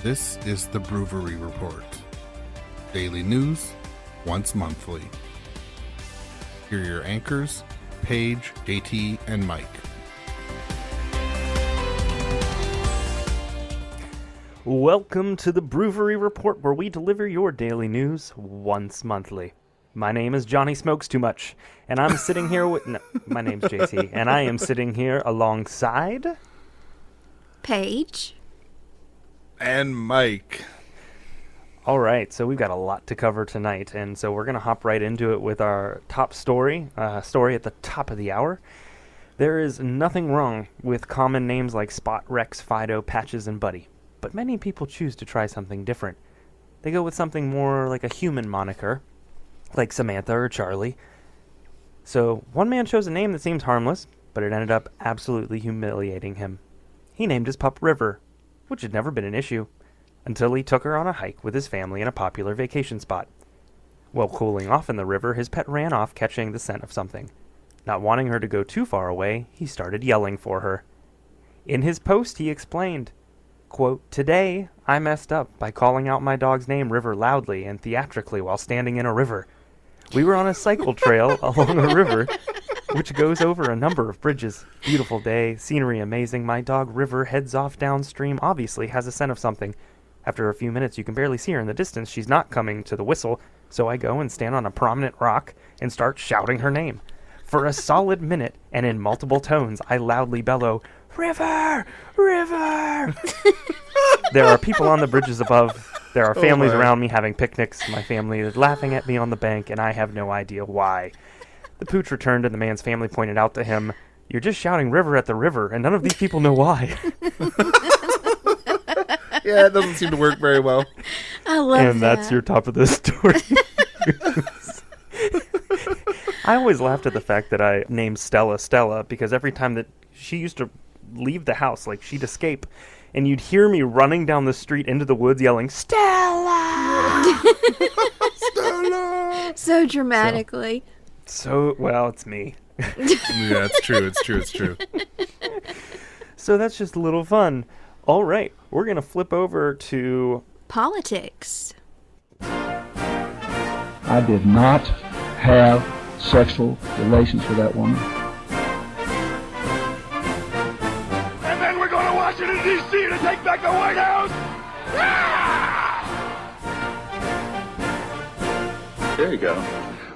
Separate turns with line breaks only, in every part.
This is the BrewVerie Report. Daily news, once monthly. Here are your anchors, Paige, JT, and Mike.
Welcome to the BrewVerie Report, where we deliver your daily news once monthly. My name is Johnny Smokes Too Much, and I'm sitting here with... No, my name's JT, and I am sitting here alongside...
Paige.
And Mike.
All right, so we've got a lot to cover tonight, and so we're going to hop right into it with our top story at the top of the hour. There is nothing wrong with common names like Spot, Rex, Fido, Patches, and Buddy, but many people choose to try something different. They go with something more like a human moniker, like Samantha or Charlie. So one man chose a name that seems harmless, but it ended up absolutely humiliating him. He named his pup River, which had never been an issue, until he took her on a hike with his family in a popular vacation spot. While cooling off in the river, his pet ran off, catching the scent of something. Not wanting her to go too far away, he started yelling for her. In his post, he explained, quote, "Today, I messed up by calling out my dog's name River loudly and theatrically while standing in a river. We were on a cycle trail along a river, which goes over a number of bridges. Beautiful day, scenery amazing. My dog River heads off downstream, obviously has a scent of something. After a few minutes, you can barely see her in the distance. She's not coming to the whistle, so I go and stand on a prominent rock and start shouting her name. For a solid minute, and in multiple tones, I loudly bellow, 'River! River!' There are people on the bridges above. There are families around me having picnics. My family is laughing at me on the bank, and I have no idea why. The pooch returned, and the man's family pointed out to him, 'You're just shouting River at the river, and none of these people know why.'"
Yeah, it doesn't seem to work very well.
I love that.
And that's your top of the story. I always laughed at the fact that I named Stella because every time that she used to leave the house, like she'd escape, and you'd hear me running down the street into the woods yelling, "Stella!"
Stella!
So dramatically.
So, well, it's me.
Yeah, it's true.
So that's just a little fun. All right, we're going to flip over to...
Politics.
I did not have sexual relations with that woman.
And then we're going to Washington, D.C. to take back the White House! There you go.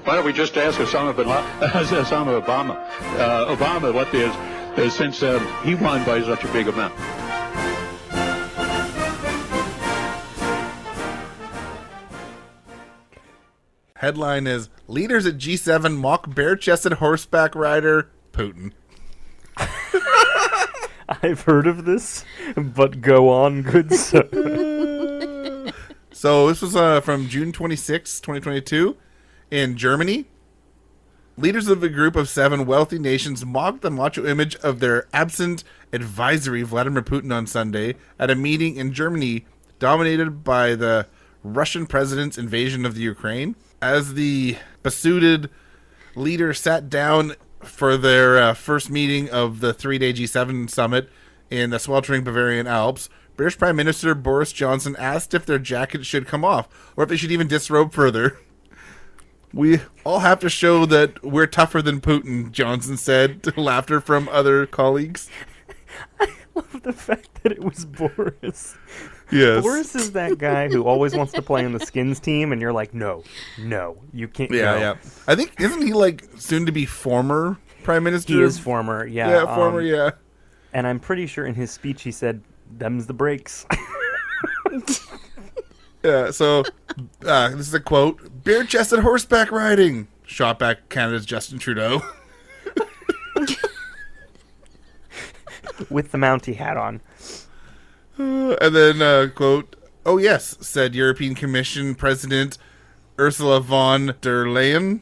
Why don't we just ask Osama Obama what is since he won by such a big amount.
Headline is, Leaders at G7 mock bare-chested horseback rider Putin.
I've heard of this, but go on, good sir.
So this was from June 26, 2022, in Germany. Leaders of a group of 7 wealthy nations mocked the macho image of their absent advisory Vladimir Putin on Sunday at a meeting in Germany dominated by the Russian president's invasion of the Ukraine. As the besooted leader sat down for their first meeting of the 3-day G7 summit in the sweltering Bavarian Alps, British Prime Minister Boris Johnson asked if their jackets should come off, or if they should even disrobe further. "We all have to show that we're tougher than Putin," Johnson said to laughter from other colleagues.
I love the fact that it was Boris.
Yes.
Boris is that guy who always wants to play on the Skins team, and you're like, no, you can't.
Yeah. I think, isn't he like soon to be former Prime Minister?
He is former, yeah.
Yeah, former, yeah.
And I'm pretty sure in his speech he said, "Them's the breaks."
Yeah, so this is a quote, "Bare-chested horseback riding," shot back Canada's Justin Trudeau.
With the Mountie hat on.
And then, quote, "Oh yes," said European Commission President Ursula von der Leyen,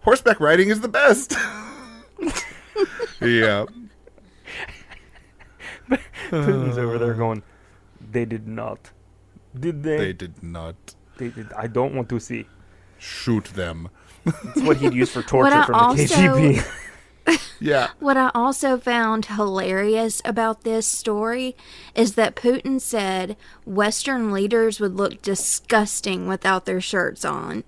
"horseback riding is the best." Yeah.
Putin's over there going, "They did not. Did they?"
They did not.
They did. I don't want to see.
Shoot them.
It's what he'd use for torture
What I
from the KGB.
Yeah.
What I also found hilarious about this story is that Putin said Western leaders would look disgusting without their shirts on,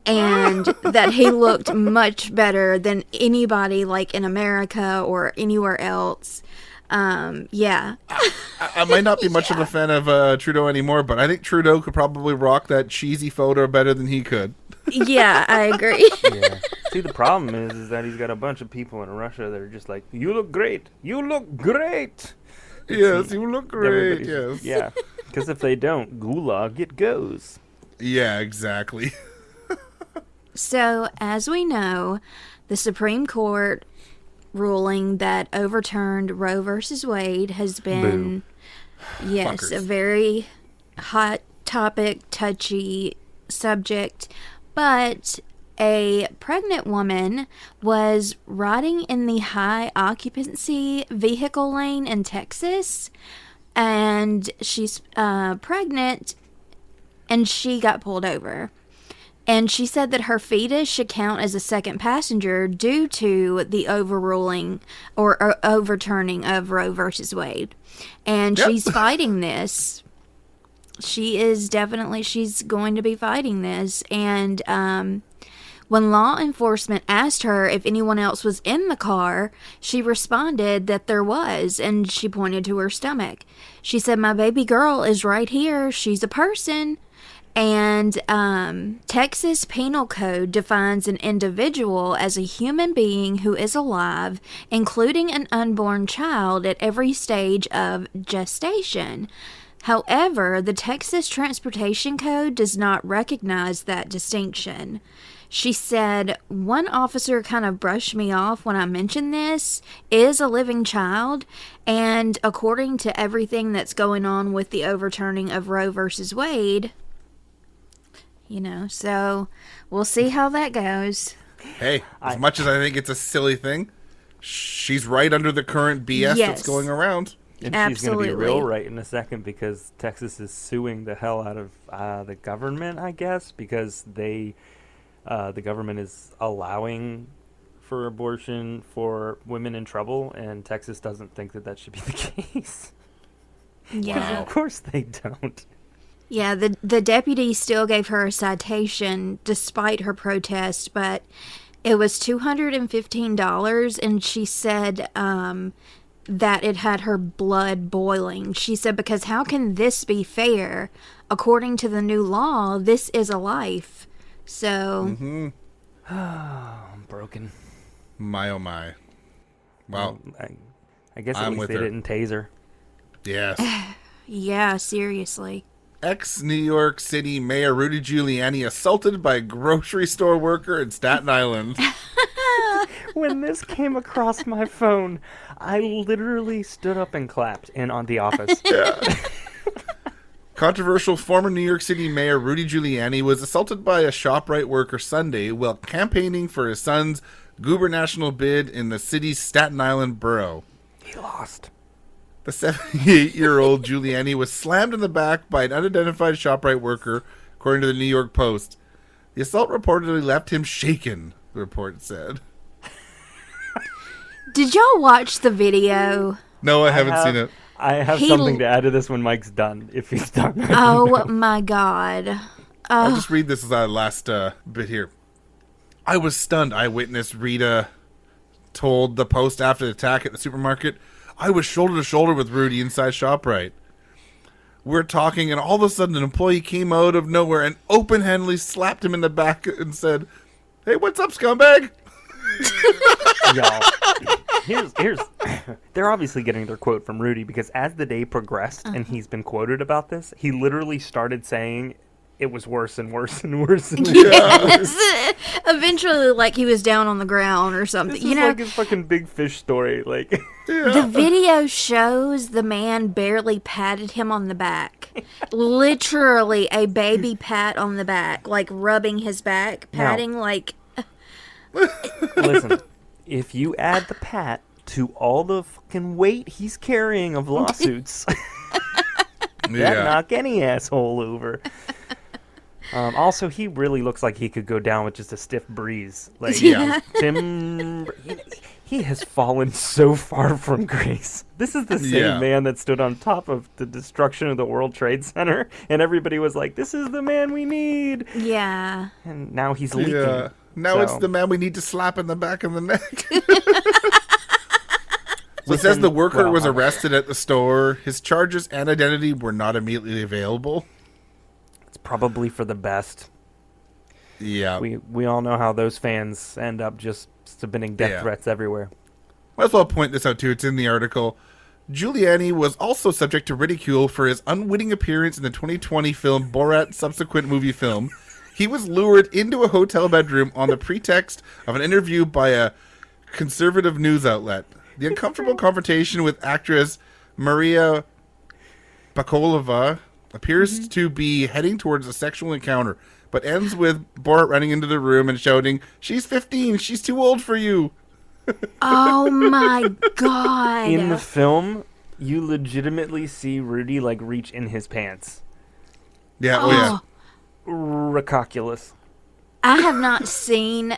and that he looked much better than anybody like in America or anywhere else. Yeah.
I might not be much of a fan of Trudeau anymore, but I think Trudeau could probably rock that cheesy photo better than he could.
Yeah, I agree.
Yeah. See, the problem is that he's got a bunch of people in Russia that are just like, you look great. You look great.
Yes, you look great.
Everybody's-
Yes.
Yeah. Because if they don't, gulag it goes.
Yeah, exactly.
So, as we know, the Supreme Court ruling that overturned Roe versus Wade has been, yes,
Fuckers.
a very hot topic, touchy subject. But a pregnant woman was riding in the high occupancy vehicle lane in Texas, and she's pregnant, and she got pulled over. And she said that her fetus should count as a second passenger due to the overruling or overturning of Roe versus Wade. And
Yep.
she's fighting this. She's going to be fighting this. And when law enforcement asked her if anyone else was in the car, she responded that there was, and she pointed to her stomach. She said, "My baby girl is right here. She's a person." And Texas Penal Code defines an individual as a human being who is alive, including an unborn child, at every stage of gestation. However, the Texas Transportation Code does not recognize that distinction. She said, "One officer kind of brushed me off when I mentioned this, is a living child, and according to everything that's going on with the overturning of Roe versus Wade," so we'll see how that goes.
Hey, as much as I think it's a silly thing, she's right under the current BS
Yes.
that's going around.
And she's going to be
Absolutely.
real right in a second because Texas is suing the hell out of the government, I guess, because the government is allowing for abortion for women in trouble, and Texas doesn't think that should be the case.
Yeah.
Of course they don't.
Yeah, the deputy still gave her a citation despite her protest, but it was $215, and she said that it had her blood boiling. She said, because how can this be fair? According to the new law, this is a life. So,
I'm broken.
My oh my. Well,
I guess at
I'm
least
with
they
her.
didn't tase her.
yes.
yeah, seriously.
Ex-New York City Mayor Rudy Giuliani assaulted by grocery store worker in Staten Island.
When this came across my phone, I literally stood up and clapped on The Office.
Controversial former New York City Mayor Rudy Giuliani was assaulted by a ShopRite worker Sunday while campaigning for his son's gubernatorial bid in the city's Staten Island borough.
He lost.
The 78-year-old Giuliani was slammed in the back by an unidentified ShopRite worker, according to the New York Post. The assault reportedly left him shaken, the report said.
Did y'all watch the video?
No, I haven't seen it.
I have
He
something
l-
to add to this when Mike's done, if he's done.
Oh my God.
I'll just read this as our last bit here. I was stunned, eyewitness Rita told the Post after the attack at the supermarket. I was shoulder to shoulder with Rudy inside ShopRite. We're talking, and all of a sudden an employee came out of nowhere and open-handedly slapped him in the back and said, "Hey, what's up, scumbag?"
Y'all, here's they're obviously getting their quote from Rudy because as the day progressed and he's been quoted about this, he literally started saying it was worse and worse and worse and worse.
Yes. Eventually, like he was down on the ground or something.
This is like his fucking big fish story. Like,
The video shows the man barely patted him on the back. Literally a baby pat on the back, like rubbing his back, patting like...
listen, if you add the pat to all the fucking weight he's carrying of lawsuits, that knock any asshole over. Also, he really looks like he could go down with just a stiff breeze. Like,
Yeah.
Tim, he has fallen so far from grace. This is the same
Yeah.
man that stood on top of the destruction of the World Trade Center, and everybody was like, "This is the man we need."
Yeah.
And now he's leaking.
Yeah. Now
So-
it's the man we need to slap in the back of the neck. So it says the worker
well,
was
okay.
arrested at the store. His charges and identity were not immediately available.
It's probably for the best.
Yeah.
We all know how those fans end up just submitting death
Yeah.
threats everywhere.
Might as well point this out too. It's in the article. Giuliani was also subject to ridicule for his unwitting appearance in the 2020 film Borat subsequent movie film. He was lured into a hotel bedroom on the pretext of an interview by a conservative news outlet. The uncomfortable confrontation with actress Maria Bakalova appears to be heading towards a sexual encounter, but ends with Borat running into the room and shouting, "She's 15, she's too old for you."
Oh my god.
In the film, you legitimately see Rudy like reach in his pants.
Yeah, oh yeah.
Ridiculous.
I have not seen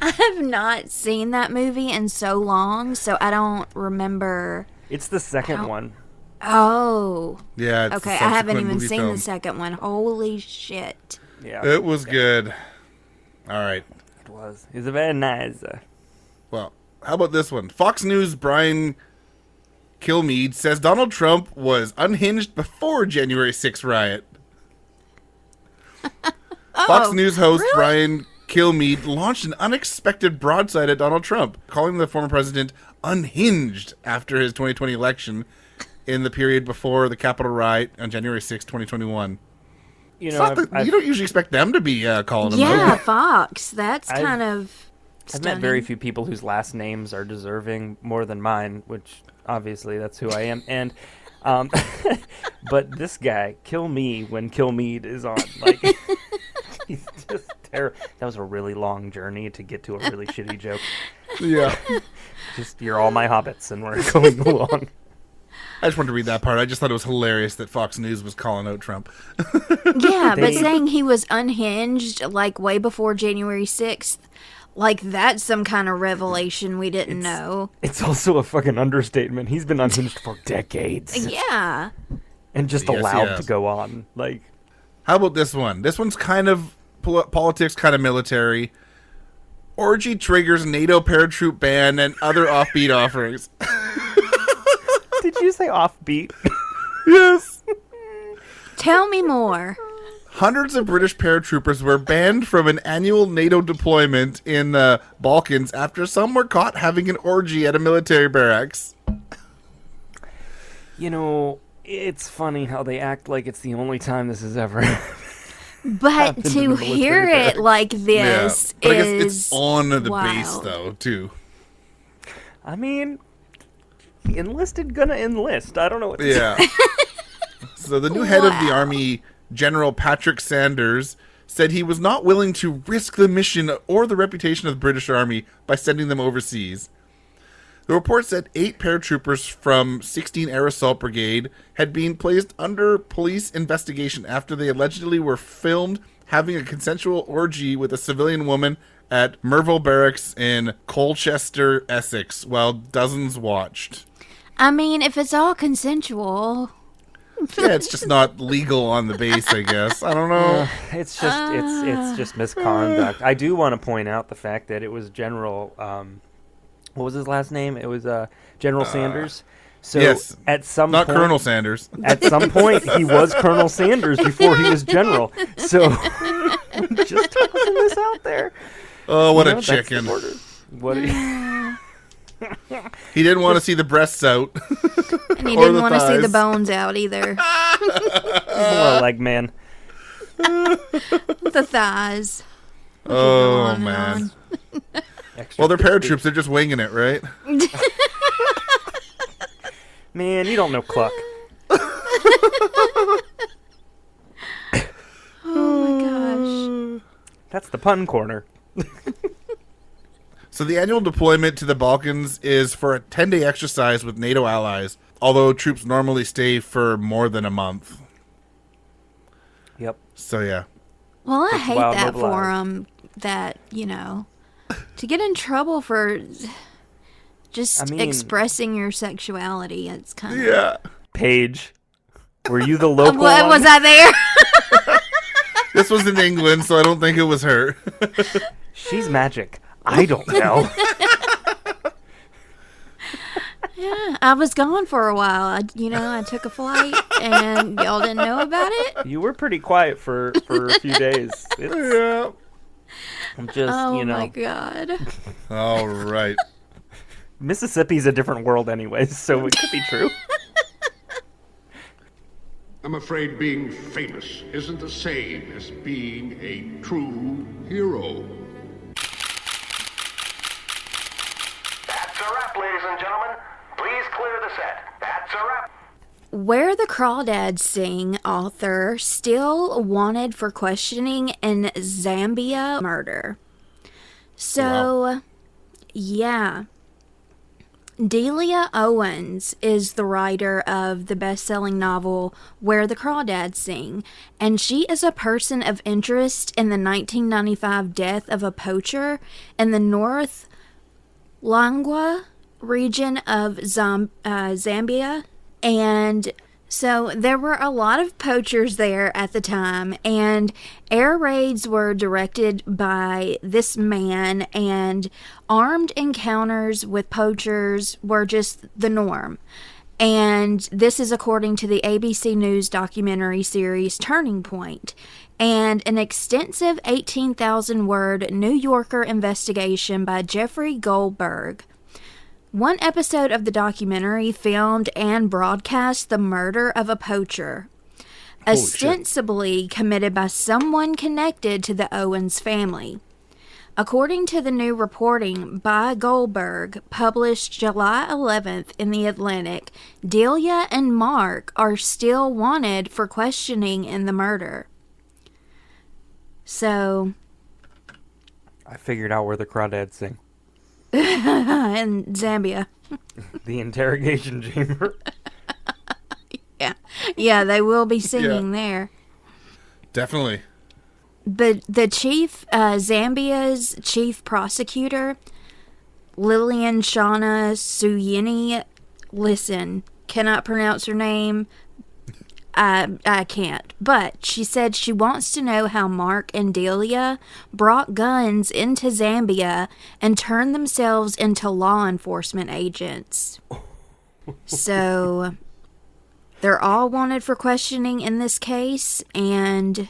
I have not seen that movie in so long, so I don't remember.
It's the second
How-
one.
Oh.
Yeah, it's
Okay,
a
I haven't
subsequent
even
movie
seen
film.
the second one. Holy shit.
Yeah,
It was good. All right.
it was. It's very nice.
Well, how about this one? Fox News' Brian Kilmeade says Donald Trump was unhinged before January 6th riot. Fox News host
really?
Brian Kilmeade launched an unexpected broadside at Donald Trump, calling the former president unhinged after his 2020 election in the period before the Capitol riot on January 6th, 2021.
You
It's
know,
not that- you don't usually expect them to be calling him
Yeah,
out.
Fox. That's
I've-
kind of
I've met very
stunning.
few people whose last names are deserving more than mine, which obviously that's who I am. And but this guy, kill me when Kilmeade is on. Like he's just terrible. That was a really long journey to get to a really shitty joke.
Yeah.
Just you're all my hobbits, and we're going along.
I just wanted to read that part. I just thought it was hilarious that Fox News was calling out Trump.
Yeah, but
They-
saying he was unhinged like way before January 6th, like that's some kind of revelation we didn't know.
It's also a fucking understatement. He's been unhinged for decades,
Yeah.
and just
Yes, he
allowed
has.
to go on. Like
How about this one? This one's kind of politics, kind of military. Orgy triggers NATO paratroop ban and other offbeat offerings.
did you say offbeat?
Yes.
Tell me more.
Hundreds of British paratroopers were banned from an annual NATO deployment in the Balkans after some were caught having an orgy at a military barracks.
You know, it's funny how they act like it's the only time this has ever.
But
happened in
to
the military
hear it
barracks.
like this
But I guess
is
it's on the base,
wild.
though, too.
I mean, the enlisted gonna enlist. I don't know what to say.
Yeah. So the new head of the
Wow.
Army, General Patrick Sanders, said he was not willing to risk the mission or the reputation of the British Army by sending them overseas. The report said 8 paratroopers from 16 Air Assault Brigade had been placed under police investigation after they allegedly were filmed having a consensual orgy with a civilian woman at Merville Barracks in Colchester, Essex, while dozens watched.
I mean, if it's all consensual.
Yeah, it's just not legal on the base, I guess. I don't know.
It's just it's just misconduct. I do want to point out the fact that it was General. What was his last name? It was General Sanders. So
yes.
at some
Not
point,
Colonel Sanders.
At some point, he was Colonel Sanders before he was General. So just tossing this out there.
Oh, what
You
a
know, that's the
chicken.
border. What?
He didn't want to see the breasts out.
And he
Or
didn't
the
want to see the
thighs.
bones out either.
More like man.
The thighs.
Oh,
on and
man.
Extra
Well, they're
crispy.
paratroops. They're just winging it, right?
Man, you don't know Cluck.
Oh my gosh.
That's the pun corner.
So the annual deployment to the Balkans is for a 10-day exercise with NATO allies, although troops normally stay for more than a month.
Yep.
So yeah.
Well, I
Takes a
hate
while to
that for
mobilize.
them. That, to get in trouble for just
I mean-
expressing your sexuality. It's kind of.
Yeah.
Paige, were you the local
What,
one?
was I there?
This was in England, so I don't think it was her.
She's magic. I don't know.
Yeah, I was gone for a while. I took a flight, and y'all didn't know about it.
You were pretty quiet for a few days. It's
Yeah.
just,
Oh my god.
All right.
Mississippi's a different world anyways, so it could be true.
I'm afraid being famous isn't the same as being a true hero.
That's a wrap, ladies and gentlemen. Please clear the set. That's a wrap.
Where the Crawdads Sing author still wanted for questioning in Zambia murder. So, yeah. Delia Owens is the writer of the best-selling novel Where the Crawdads Sing, and she is a person of interest in the 1995 death of a poacher in the North Langwa region of Zambia. And so there were a lot of poachers there at the time, and air raids were directed by this man, and armed encounters with poachers were just the norm. And this is according to the ABC News documentary series Turning Point, and an extensive 18,000-word New Yorker investigation by Jeffrey Goldberg. One episode of the documentary filmed and broadcast the murder of a poacher, ostensibly committed by someone connected to the Owens family. According to the new reporting by Goldberg, published July 11th in The Atlantic, Delia and Mark are still wanted for questioning in the murder. So,
I figured out where the Crawdads Sing.
in Zambia.
The interrogation chamber.
Yeah, they will be singing there.
Definitely.
But the chief, Zambia's chief prosecutor, Lillian Shauna Suyini, listen, cannot pronounce her name. I can't. But she said she wants to know how Mark and Delia brought guns into Zambia and turned themselves into law enforcement agents. So, they're all wanted for questioning in this case, and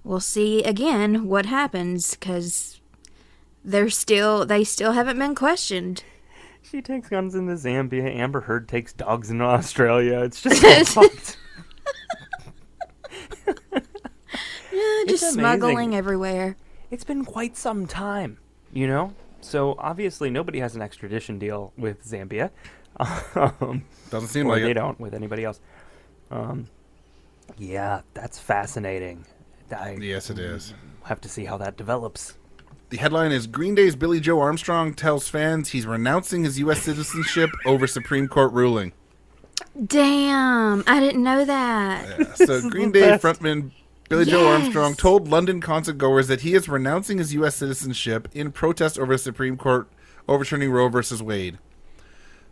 we'll see again what happens, because they still haven't been questioned.
She takes guns into Zambia. Amber Heard takes dogs into Australia. It's just so fucked.
Just
amazing.
smuggling everywhere.
It's been quite some time, So obviously nobody has an extradition deal with Zambia.
Doesn't seem
or
like
they
it.
don't with anybody else. Yeah, that's fascinating. I
Yes, it is.
have to see how that develops.
The headline is Green Day's Billy Joe Armstrong tells fans he's renouncing his U.S. citizenship over Supreme Court ruling.
Damn, I didn't know that.
Yeah. So Green
the
Day
best.
frontman Billy Joe
Yes.
Armstrong told London concertgoers that he is renouncing his U.S. citizenship in protest over the Supreme Court overturning Roe v. Wade.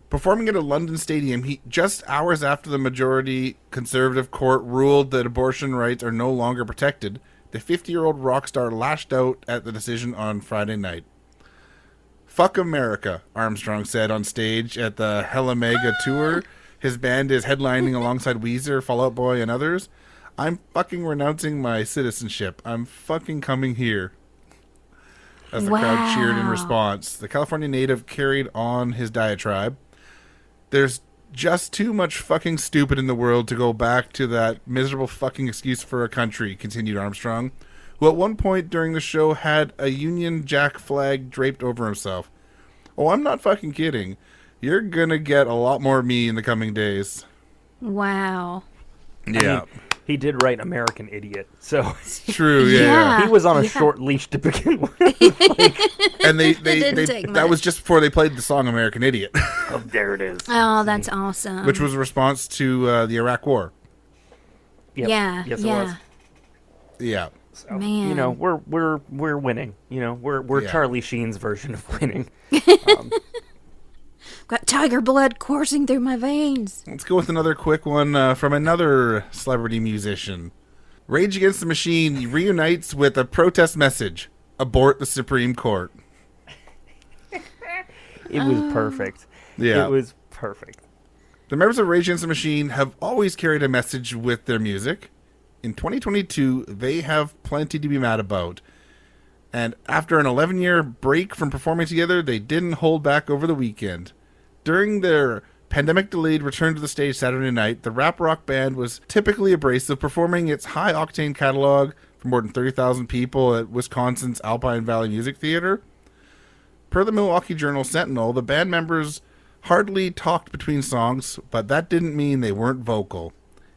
Performing at a London stadium, just hours after the majority conservative court ruled that abortion rights are no longer protected, the 50-year-old rock star lashed out at the decision on Friday night. Fuck America, Armstrong said on stage at the Hella Mega tour. His band is headlining alongside Weezer, Fall Out Boy, and others. I'm fucking renouncing my citizenship. I'm fucking coming here. As the crowd cheered in
Wow.
response, the California native carried on his diatribe. There's just too much fucking stupid in the world to go back to that miserable fucking excuse for a country, continued Armstrong, who at one point during the show had a Union Jack flag draped over himself. Oh, I'm not fucking kidding. You're gonna get a lot more of me in the coming days.
Wow.
Yeah.
He did write American Idiot, so
True,
Yeah.
yeah.
he was on a
Yeah.
short leash to begin with.
And they
didn't take
that was
much.
just before they played the song American Idiot,
Oh, there it is.
Oh, that's awesome.
which was a response to the Iraq War.
Yep.
Yeah,
Yes,
yeah.
it was.
Yeah.
So,
Man.
you know, we're winning. You know, we're
Yeah.
Charlie Sheen's version of winning.
Got tiger blood coursing through my veins.
Let's go with another quick one from another celebrity musician. Rage Against the Machine reunites with a protest message. Abort the Supreme Court.
It was perfect.
Yeah.
It was perfect.
The members of Rage Against the Machine have always carried a message with their music. In 2022, they have plenty to be mad about. And after an 11-year break from performing together, they didn't hold back over the weekend. During their pandemic-delayed return to the stage Saturday night, the rap rock band was typically abrasive, performing its high-octane catalog for more than 30,000 people at Wisconsin's Alpine Valley Music Theater. Per the Milwaukee Journal Sentinel, the band members hardly talked between songs, but that didn't mean they weren't vocal.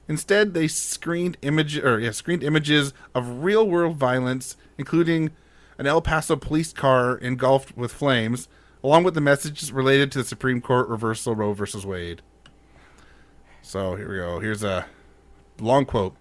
Instead, they screened images of real-world violence, including an El Paso police car engulfed with flames, along with the messages related to the Supreme Court reversal Roe versus Wade. So here we go. Here's a long quote.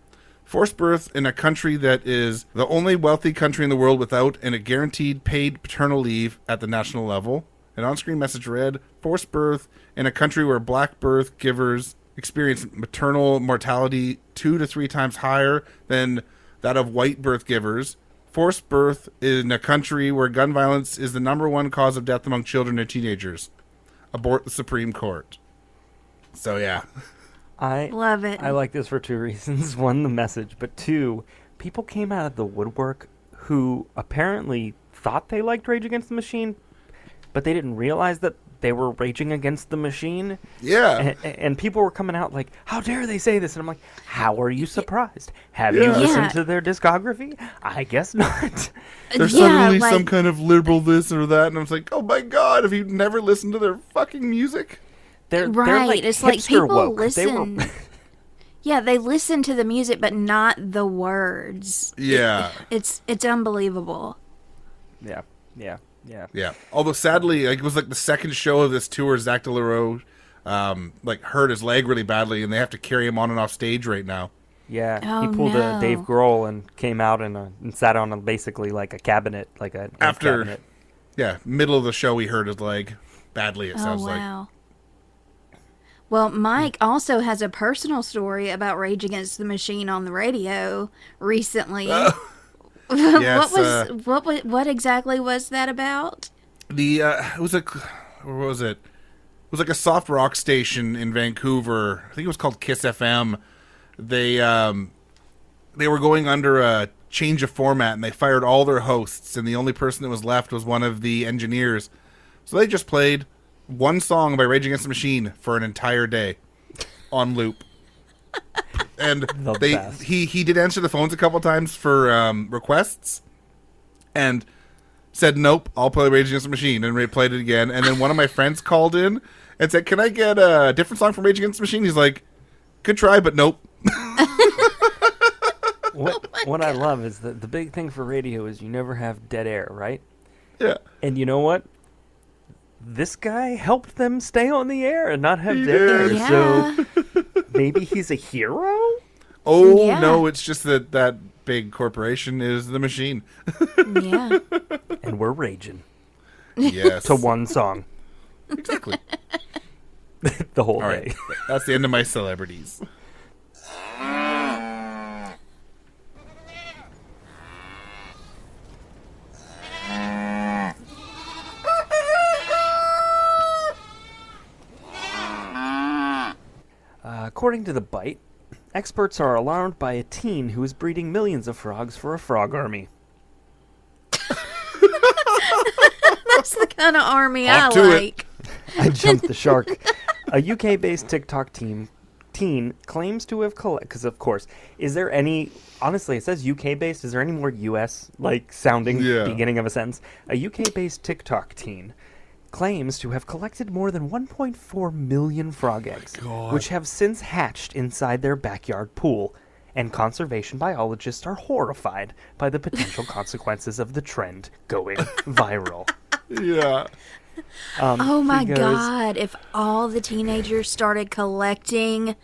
Forced birth in a country that is the only wealthy country in the world without a guaranteed paid paternal leave at the national level. An on-screen message read, forced birth in a country where black birth givers experience maternal mortality 2 to 3 times higher than that of white birth givers. Forced birth in a country where gun violence is the #1 cause of death among children and teenagers. Abort the Supreme Court. So, yeah.
I
Love it.
I like this for 2 reasons. 1, the message, but 2, people came out of the woodwork who apparently thought they liked Rage Against the Machine, but they didn't realize that they were raging against the machine.
Yeah.
And people were coming out like, how dare they say this? And I'm like, how are you surprised? Have
Yeah.
you
Yeah.
listened to their discography? I guess not.
There's suddenly some kind of liberal this or that, and I was like, oh my god, have you never listened to their fucking music?
They're
Right,
like
it's like
hipster
people
woke.
listen. Yeah, they listen to the music, but not the words.
Yeah.
It's unbelievable.
Yeah.
Yeah. Although sadly, like, it was like the second show of this tour, Zach De La Roche, like hurt his leg really badly, and they have to carry him on and off stage right now.
Yeah,
Oh,
he pulled
no.
a Dave Grohl and came out and sat on basically like a cabinet, like a
After,
cabinet.
yeah, middle of the show, he hurt his leg badly. It
Oh,
sounds like.
wow. Well, Mike also has a personal story about Rage Against the Machine on the radio recently.
Yes,
What exactly was that about?
it was what was it? It was like a soft rock station in Vancouver. I think it was called Kiss FM. They were going under a change of format, and they fired all their hosts, and the only person that was left was one of the engineers. So they just played one song by Rage Against the Machine for an entire day on loop. And
The best.
he did answer the phones a couple times for requests, and said, nope, I'll play Rage Against the Machine, and replayed it again. And then one of my friends called in and said, can I get a different song from Rage Against the Machine? He's like, good try, but nope.
What I love is that the big thing for radio is you never have dead air, right?
Yeah.
And you know what? This guy helped them stay on the air and not have dead air.
Yeah.
So maybe he's a hero?
Oh,
Yeah.
no, it's just that big corporation is the machine.
Yeah.
And we're raging
Yes.
to one song
Exactly.
the whole
All
day.
right. That's the end of my celebrities.
According to The Bite, experts are alarmed by a teen who is breeding millions of frogs for a frog army.
That's the kind of army I
Off to it.
like.
I jumped the shark. A UK-based TikTok teen claims to have collected... Because, of course, is there any... Honestly, it says UK-based. Is there any more US-like sounding
Yeah.
beginning of a sentence? A UK-based TikTok teen claims to have collected more than 1.4 million frog eggs, which have since hatched inside their backyard pool. And conservation biologists are horrified by the potential consequences of the trend going viral.
Yeah.
Oh my
he goes,
god, if all the teenagers started collecting,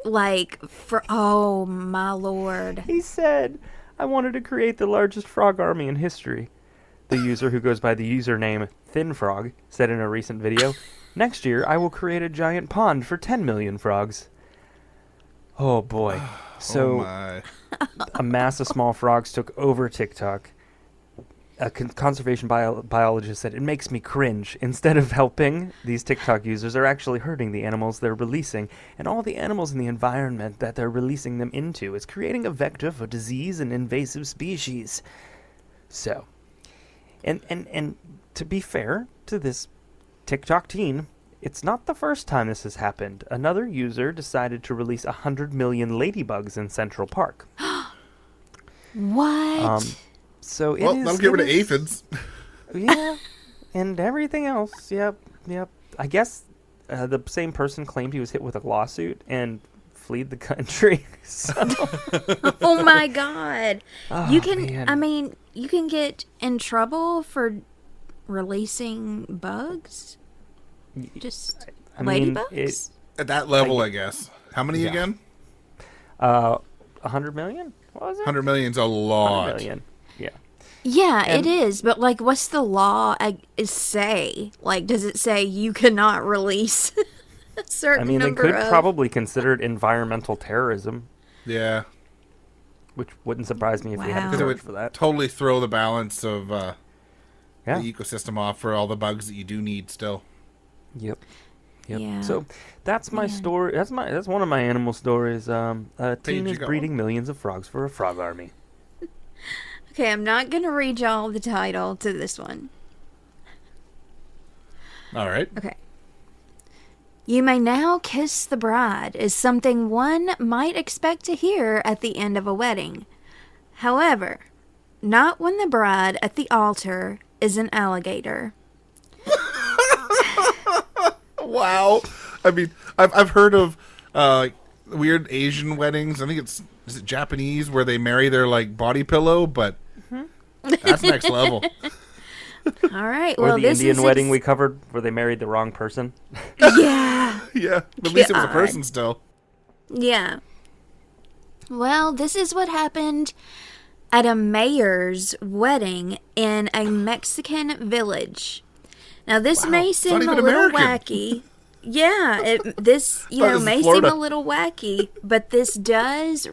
like, oh my lord.
He said, I wanted to create the largest frog army in history. The user, who goes by the username ThinFrog, said in a recent video, "Next year, I will create a giant pond for 10 million frogs." Oh boy. So, a mass of small frogs took over TikTok. A conservation biologist said, "It makes me cringe. Instead of helping, these TikTok users are actually hurting the animals they're releasing, and all the animals in the environment that they're releasing them into. It's creating a vector for disease and invasive species." So, and to be fair to this TikTok teen, it's not the first time this has happened. Another user decided to release 100 million ladybugs in Central Park.
What?
So it
Well,
is,
that'll get rid of aphids.
Yeah, and everything else. Yep. I guess the same person claimed he was hit with a lawsuit and fled the country. So.
Oh my God!
Oh,
You can.
man.
I mean, you can get in trouble for releasing bugs. Just
I mean,
ladybugs.
At that level, I guess. How many
Yeah.
again?
100 million? What was it?
100 million's a lot.
100 million. Yeah.
Yeah,
And-
it is. But like, what's the law say? Like, does it say you cannot release a certain
I mean, they
number
could
of?
probably consider it environmental terrorism,
Yeah.
which wouldn't surprise me if we had
Wow.
a
Because it
charge
would
for that.
totally throw the balance of
Yeah.
the ecosystem off for all the bugs that you do need still.
Yep.
Yeah.
So that's my
Man.
story. That's one of my animal stories. A teen
you
is
got
breeding
one?
millions of frogs for a frog army.
Okay, I'm not gonna read y'all the title to this one.
All right.
Okay. "You may now kiss the bride" is something one might expect to hear at the end of a wedding. However, not when the bride at the altar is an alligator.
Wow. I mean, I've heard of weird Asian weddings. I think is it Japanese where they marry their like body pillow, but that's next level.
All right.
Or
Well,
the
this
Indian
is
wedding we covered where they married the wrong person.
Yeah.
Yeah, but at least it was a
God.
person still.
Yeah. Well, this is what happened at a mayor's wedding in a Mexican village. Now, this
Wow,
may
it's
seem
not
a
even
little
American.
wacky. Yeah, this,
Thought it was
may
Florida.
seem a little wacky, but this does,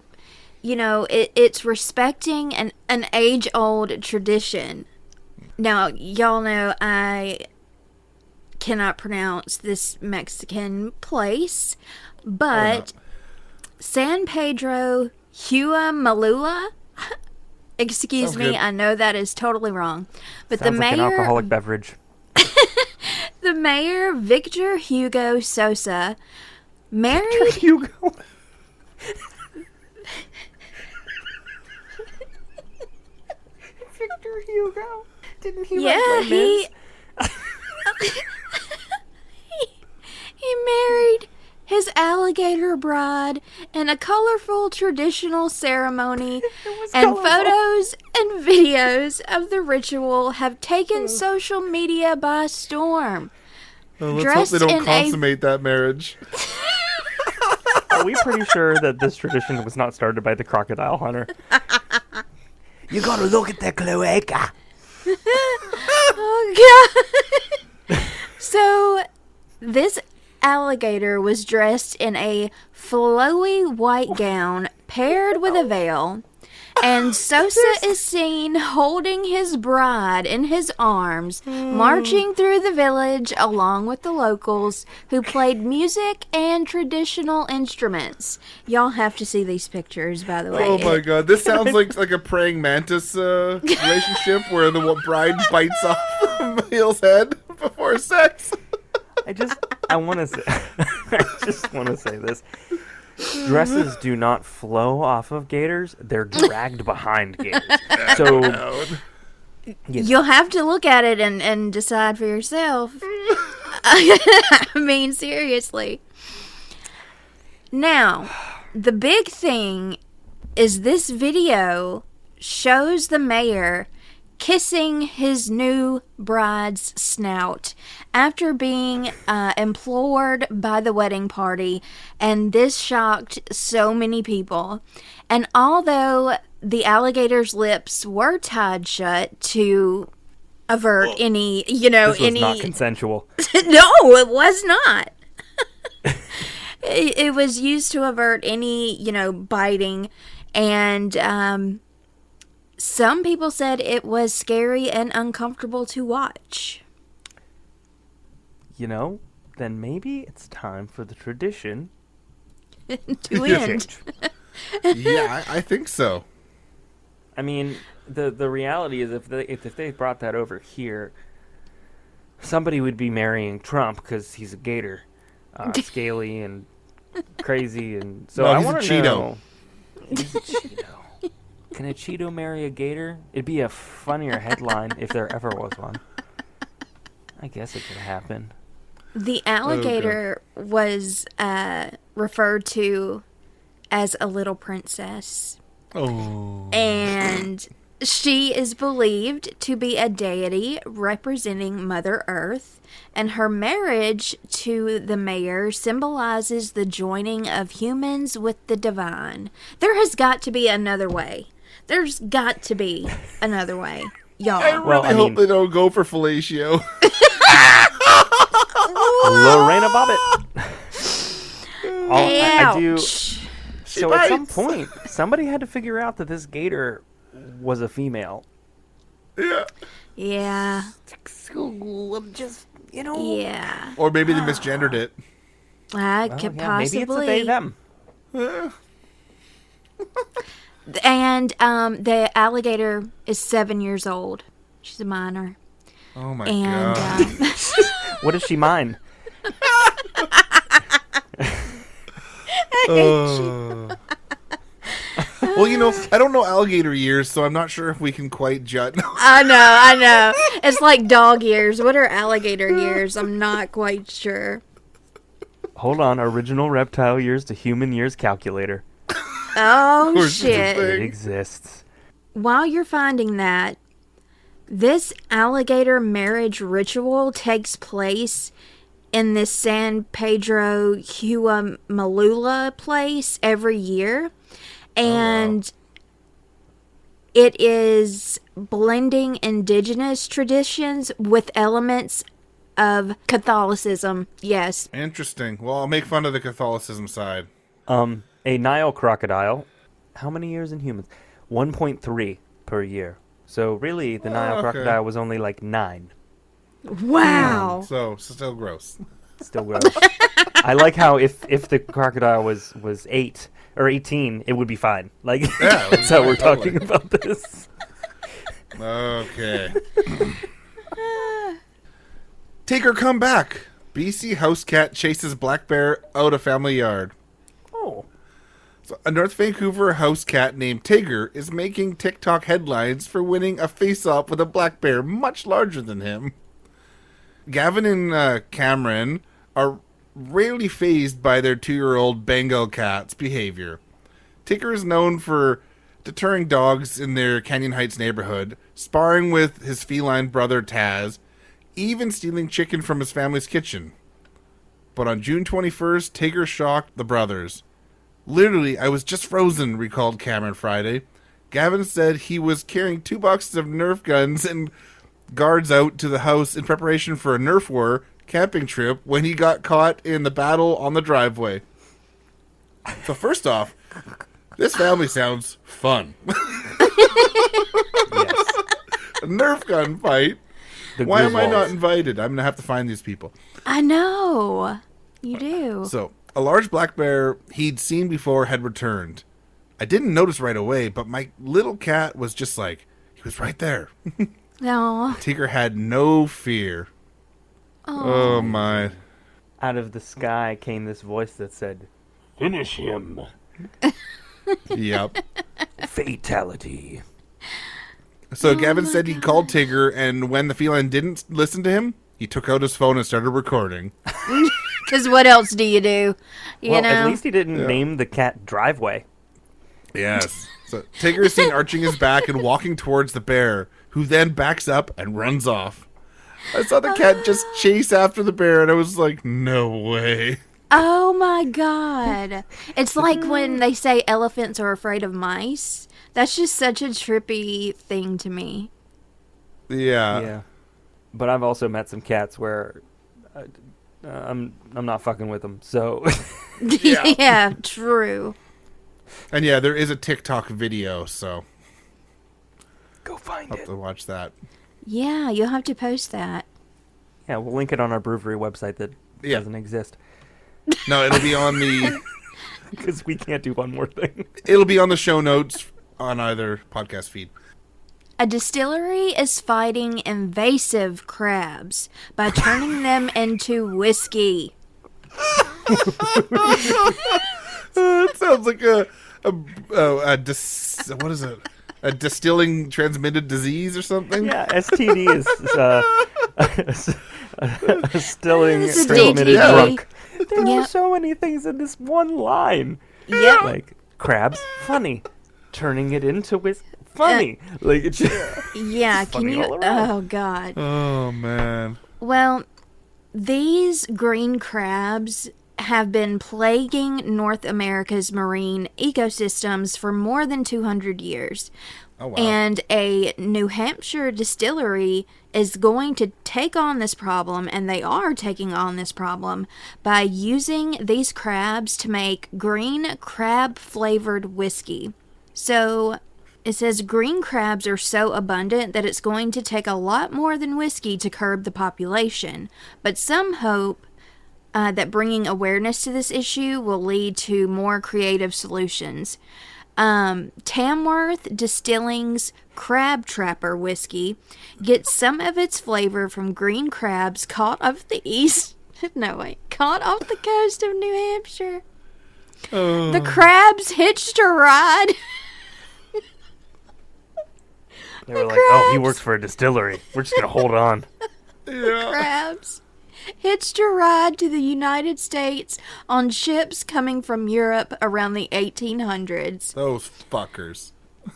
it's respecting an age-old tradition. Now, y'all know I cannot pronounce this Mexican place, but San Pedro Huamalula. Excuse
Sounds
me,
good.
I know that is totally wrong. But
Sounds
the
like an
mayor,
alcoholic beverage.
the mayor, Victor Hugo Sosa, married.
Hugo. Victor Hugo. Didn't he
Yeah,
write Les Mis?
he married his alligator bride in a colorful traditional ceremony, and
colorful.
photos and videos of the ritual have taken social media by storm.
Well, let's
Dressed
hope they don't
in a-
consummate that marriage.
Are we pretty sure that this tradition was not started by the crocodile hunter? You gotta look at the cloaca.
Oh, God. So, this alligator was dressed in a flowy white gown paired with a veil, and Sosa is seen holding his bride in his arms, marching through the village along with the locals who played music and traditional instruments. Y'all have to see these pictures, by the way.
Oh my god, this sounds like a praying mantis relationship where the bride bites off the male's head before sex.
I just want to say, this. Dresses do not flow off of gators; they're dragged behind gators. So
You'll have to look at it and decide for yourself. I mean, seriously. Now, the big thing is this video shows the mayor kissing his new bride's snout after being implored by the wedding party, and this shocked so many people. And although the alligator's lips were tied shut to avert any,
This was not consensual.
No, it was not. It was used to avert any, biting, and some people said it was scary and uncomfortable to watch.
Then maybe it's time for the tradition
To end.
change.
Yeah, I think so.
I mean, the reality is if they brought that over here, somebody would be marrying Trump because he's a gator, scaly and crazy, and so
No,
I
he's a
want to
Cheeto.
know. He's a Cheeto. Can a Cheeto marry a gator? It'd be a funnier headline if there ever was one. I guess it could happen.
The alligator was referred to as a little princess.
Oh.
And she is believed to be a deity representing Mother Earth, and her marriage to the mayor symbolizes the joining of humans with the divine. There has got to be another way. There's got to be another way, y'all.
I really
Well, I
hope
mean-
they don't go for fellatio.
Lorena Bobbitt. I do.
Ouch.
So at some
bites.
point, somebody had to figure out that this gator was a female.
Yeah.
Yeah.
Just,
Yeah.
Or maybe they misgendered it.
I
Well,
could
yeah, maybe it's a
possibly.
they them.
And the alligator is 7 years old. She's a minor.
Oh my
And
god.
What does she mine?
Well, I don't know alligator years, so I'm not sure if we can quite judge.
I know. It's like dog years. What are alligator years? I'm not quite sure.
Hold on, original reptile years to human years calculator.
Oh,
course it's a
shit.
thing.
It exists.
While you're finding that, this alligator marriage ritual takes place in this San Pedro Huamalula place every year. And it is blending indigenous traditions with elements of Catholicism. Yes.
Interesting. Well, I'll make fun of the Catholicism side.
A Nile crocodile, how many years in humans? 1.3 per year. So really, the Nile
okay.
crocodile was only like 9.
Wow.
So still gross.
Still gross. I like how if the crocodile was 8 or 18, it would be fine. Like,
Yeah,
that's how we're
totally.
talking about this.
Okay. Take her come back. BC house cat chases black bear out of family yard.
Oh.
So a North Vancouver house cat named Tigger is making TikTok headlines for winning a face-off with a black bear much larger than him. Gavin and Cameron are rarely fazed by their 2-year-old Bengal cat's behavior. Tigger is known for deterring dogs in their Canyon Heights neighborhood, sparring with his feline brother Taz, even stealing chicken from his family's kitchen. But on June 21st, Tigger shocked the brothers. Literally, I was just frozen, recalled Cameron Friday. Gavin said he was carrying 2 boxes of Nerf guns and guards out to the house in preparation for a Nerf war camping trip when he got caught in the battle on the driveway. So first off, this family sounds fun.
Yes.
A Nerf gun fight.
The
Why am I
Griswolds.
not invited? I'm going to have to find these people.
I know. You do.
So, a large black bear he'd seen before had returned. I didn't notice right away, but my little cat was just like, he was right there.
No.
Tigger had no fear. Oh my.
Out of the sky came this voice that said, "Finish him."
Yep.
Fatality.
So Gavin said he called Tigger, and when the feline didn't listen to him, he took out his phone and started recording.
Because what else do you do? You
Well,
know?
at least he didn't
Yeah.
name the cat Driveway.
Yes. So Tigger is seen arching his back and walking towards the bear, who then backs up and runs off. I saw the cat just chase after the bear, and I was like, no way.
Oh my god. It's like when they say elephants are afraid of mice. That's just such a trippy thing to me.
Yeah.
But I've also met some cats where I'm not fucking with them. So
Yeah, true.
And yeah, there is a TikTok video, so
go find
I'll
it.
have to watch that.
Yeah, you'll have to post that.
Yeah, we'll link it on our BrewVerie website that
Yeah.
doesn't exist
No, it'll be on the
because we can't do one more thing.
it'll be on the show notes on either podcast feed.
A distillery is fighting invasive crabs by turning them into whiskey.
It sounds like what is it? A distilling transmitted disease or something?
Yeah, STD is distilling
It's a
transmitted
DTD.
drunk. There
Yeah.
are so many things in this one line.
Yep.
Like crabs, funny. Turning it into whiskey, funny. Like it's just,
Yeah, can
funny
you?
all around.
Oh god.
Oh man.
Well, these green crabs have been plaguing North America's marine ecosystems for more than 200 years.
Oh wow.
And a New Hampshire distillery is going to take on this problem, and they are taking on this problem by using these crabs to make green crab flavored whiskey. So it says green crabs are so abundant that it's going to take a lot more than whiskey to curb the population. But some hope that bringing awareness to this issue will lead to more creative solutions. Tamworth Distilling's Crab Trapper whiskey gets some of its flavor from green crabs caught off the caught off the coast of New Hampshire. The crabs hitched a ride.
they were like, oh, he works for a distillery. We're just gonna hold on.
Yeah.
Crabs hitched a ride to the United States on ships coming from Europe around the 1800s.
Those fuckers.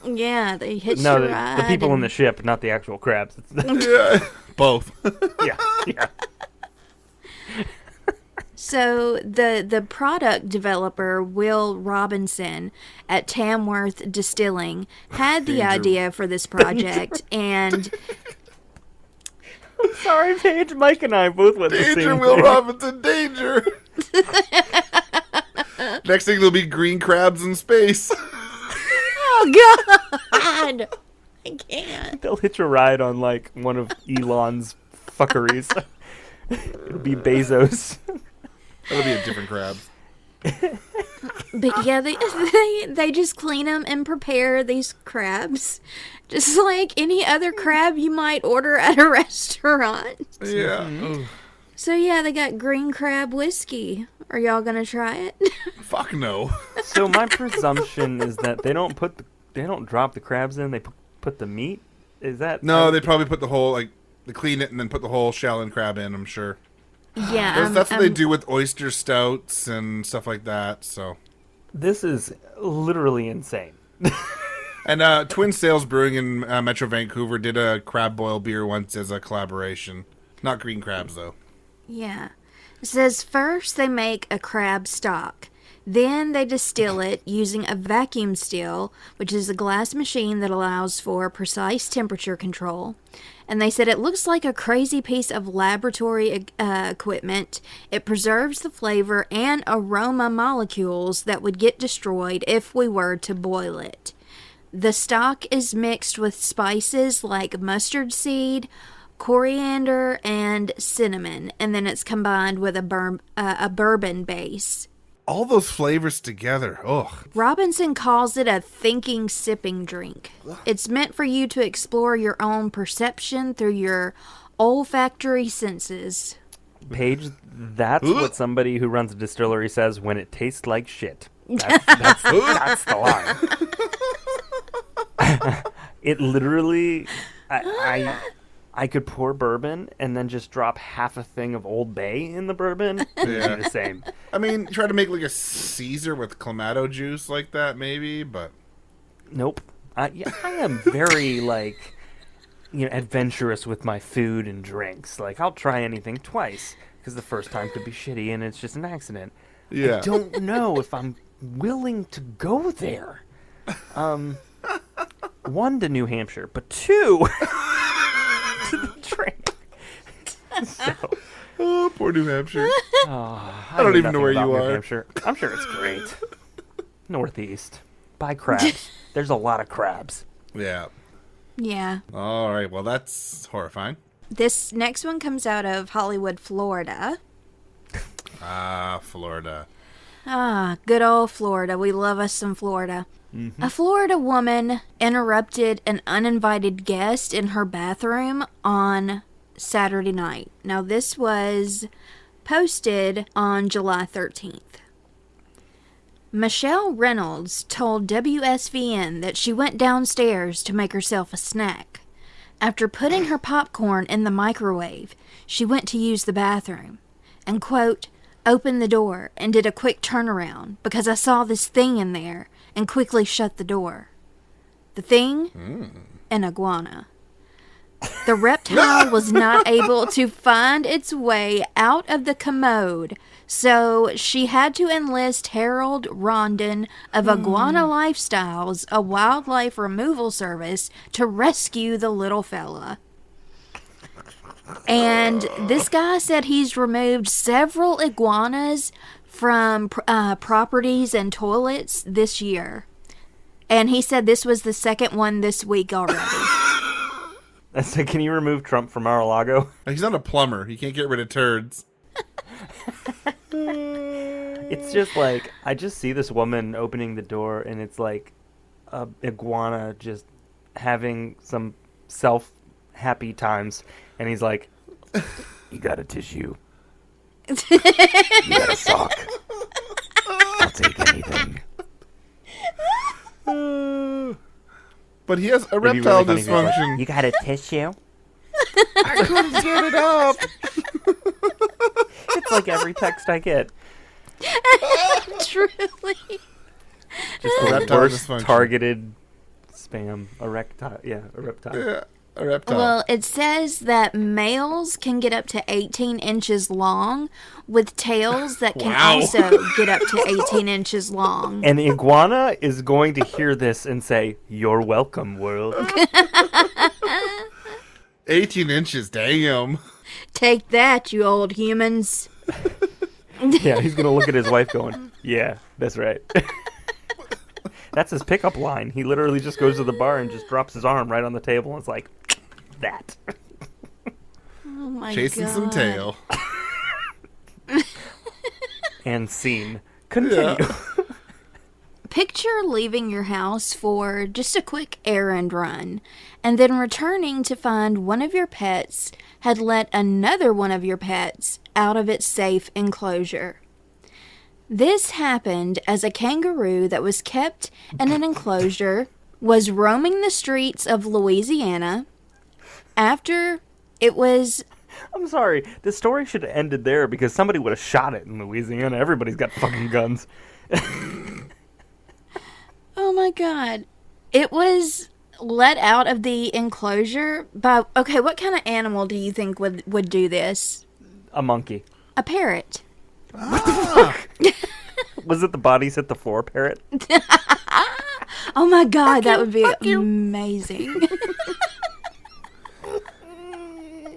Yeah, they hitched
No,
a
the
ride.
people in
and-
the ship, not the actual crabs.
Yeah. Both.
yeah.
So the product developer, Will Robinson at Tamworth Distilling, had the
Danger.
idea for this project, and
Sorry, Paige. Mike and I both went the
Danger,
same
Will
thing.
Robinson, danger. Next thing there'll be green crabs in space.
oh god, I can't.
They'll hitch a ride on like one of Elon's fuckeries. It'll be Bezos.
That'll be a different crab.
But yeah, they just clean them and prepare these crabs, just like any other crab you might order at a restaurant.
Yeah. Ugh.
So yeah, they got green crab whiskey. Are y'all gonna try it?
Fuck no.
So my presumption is that they don't drop the crabs in. They put the meat. Is that
No, they probably put the whole, like, they clean it and then put the whole shell and crab in, I'm sure.
Yeah,
That's what they do with oyster stouts and stuff like that, so.
This is literally insane.
And Twin Sails Brewing in Metro Vancouver did a crab boil beer once as a collaboration. Not green crabs, though.
Yeah. It says first they make a crab stock. Then they distill it using a vacuum still, which is a glass machine that allows for precise temperature control. And they said it looks like a crazy piece of laboratory equipment. It preserves the flavor and aroma molecules that would get destroyed if we were to boil it. The stock is mixed with spices like mustard seed, coriander, and cinnamon, and then it's combined with a bourbon base.
All those flavors together. Ugh.
Robinson calls it a thinking sipping drink. It's meant for you to explore your own perception through your olfactory senses.
Paige, that's what somebody who runs a distillery says when it tastes like shit. That's the line. It literally, I could pour bourbon and then just drop half a thing of Old Bay in the bourbon. And it'd be the same.
I mean, try to make like a Caesar with Clamato juice like that, maybe, but...
Nope. I am very, like... adventurous with my food and drinks. Like, I'll try anything twice because the first time could be shitty and it's just an accident.
Yeah.
I don't know if I'm willing to go there. One, to New Hampshire, but two, to the train. So,
Oh, poor New Hampshire.
I
don't even know
nothing
where
about
you
New
are.
Hampshire. I'm sure it's great. Northeast. Buy crabs. There's a lot of crabs.
Yeah.
Yeah.
All right. Well, that's horrifying.
This next one comes out of Hollywood, Florida.
Ah, Florida.
Ah, good old Florida. We love us some Florida.
Mm-hmm.
A Florida woman interrupted an uninvited guest in her bathroom on Saturday night. Now, this was posted on July 13th. Michelle Reynolds told WSVN that she went downstairs to make herself a snack. After putting her popcorn in the microwave, she went to use the bathroom and, quote, opened the door and did a quick turnaround because I saw this thing in there and quickly shut the door. The thing? An iguana. The reptile was not able to find its way out of the commode, so she had to enlist Harold Rondon of Iguana Lifestyles, a wildlife removal service, to rescue the little fella. And this guy said he's removed several iguanas from properties and toilets this year. And he said this was the second one this week already.
I said, can you remove Trump from Mar-a-Lago?
He's not a plumber. He can't get rid of turds.
It's just like, I just see this woman opening the door, and it's like a iguana just having some self-happy times. And he's like, you got a tissue. You got a sock. I'll take anything.
But he has a
It'd be
reptile
really funny if he's like,
dysfunction.
you got a tissue?
I couldn't get it up.
It's like every text I get.
Truly.
Just the
Reptile
worst
dysfunction.
targeted spam. A reptile. Yeah, a reptile.
Yeah, a reptile.
Well, it says that males can get up to 18 inches long, with tails that can
Wow.
also get up to 18 inches long.
An iguana is going to hear this and say, you're welcome, world.
18 inches, damn.
Take that, you old humans.
Yeah, he's going to look at his wife going, yeah, that's right. That's his pickup line. He literally just goes to the bar and just drops his arm right on the table and it's like, that.
Oh my
Chasing
God.
some tail.
And scene. Continue.
Yeah.
Picture leaving your house for just a quick errand run, and then returning to find one of your pets had let another one of your pets out of its safe enclosure. This happened as a kangaroo that was kept in an enclosure was roaming the streets of Louisiana after it was...
I'm sorry. The story should have ended there because somebody would have shot it in Louisiana. Everybody's got fucking guns.
Oh my God. It was let out of the enclosure by... Okay, what kind of animal do you think would do this?
A monkey.
A parrot.
Was it the bodies hit the floor parrot?
Oh my God, that would be amazing.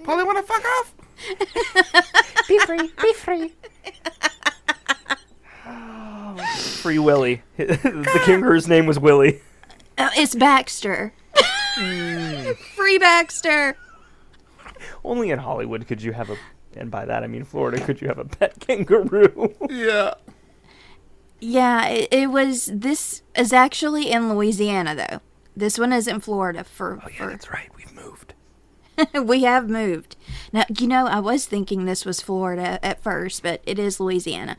Polly, wanna fuck off?
Be free, be free.
Free Willy. The kangaroo's name was Willy.
Oh, it's Baxter. Free Baxter.
Only in Hollywood could you have a, and by that I mean Florida, could you have a pet kangaroo?
Yeah.
Yeah, this is actually in Louisiana, though. This one is in Florida
That's right. We've moved.
We have moved. Now, I was thinking this was Florida at first, but it is Louisiana.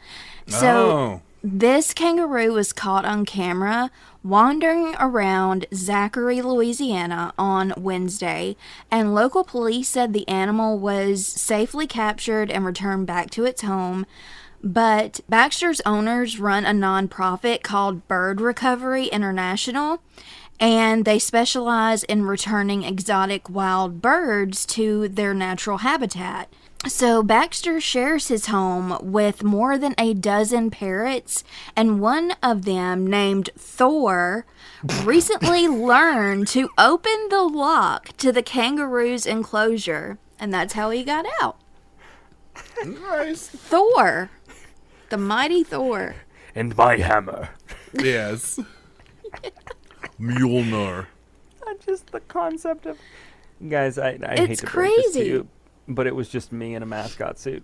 So, this kangaroo was caught on camera wandering around Zachary, Louisiana on Wednesday, and local police said the animal was safely captured and returned back to its home. But Baxter's owners run a nonprofit called Bird Recovery International, and they specialize in returning exotic wild birds to their natural habitat. So Baxter shares his home with more than a dozen parrots, and one of them, named Thor, recently learned to open the lock to the kangaroo's enclosure, and that's how he got out.
Nice.
Thor. The mighty Thor.
And my hammer.
Yes. Mjolnir.
Just the concept of... Guys, I hate to break this to you, but it was just me in a mascot suit.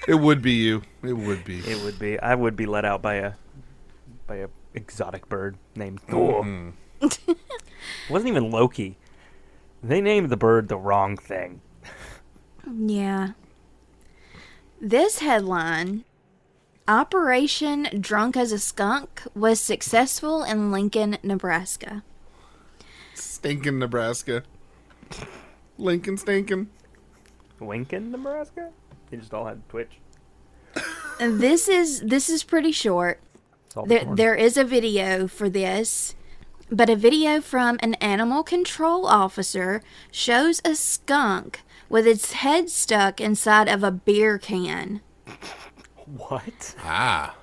It would be you. It would be.
It would be. I would be let out by a exotic bird named Thor. It wasn't even Loki. They named the bird the wrong thing.
Yeah. This headline, Operation Drunk as a Skunk, was successful in Lincoln, Nebraska.
Stinkin' Nebraska. Lincoln stinkin'.
Lincoln, Nebraska? They just all had Twitch.
And this is pretty short. There is a video for this, but a video from an animal control officer shows a skunk with its head stuck inside of a beer can.
What?
Ah.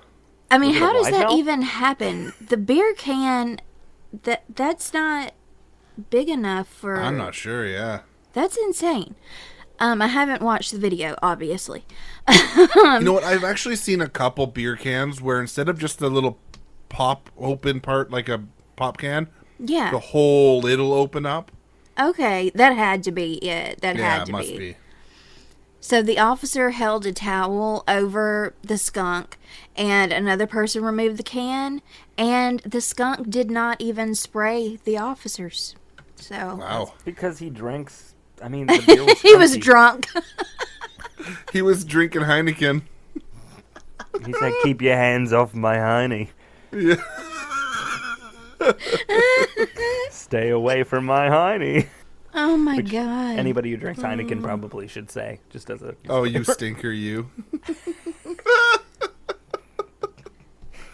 I mean,
Was it a
how does
wide
that
mouth?
even happen? The beer can, that's not big enough for...
I'm not sure, yeah.
That's insane. I haven't watched the video, obviously.
You know what? I've actually seen a couple beer cans where instead of just the little pop open part, like a pop can,
Yeah.
the whole lid will open up.
Okay, that had to be it. That
Yeah,
had
it
to
must
be.
be.
So the officer held a towel over the skunk, and another person removed the can, and the skunk did not even spray the officers. So
Wow.
Because he drinks... I mean, the beer was
he was
skunky.
drunk.
He was drinking Heineken.
He said, keep your hands off my hiney.
Yeah.
Stay away from my hiney.
Oh my
Which
god.
Anybody who drinks Heineken probably should say, just as a...
Oh, you stinker, you.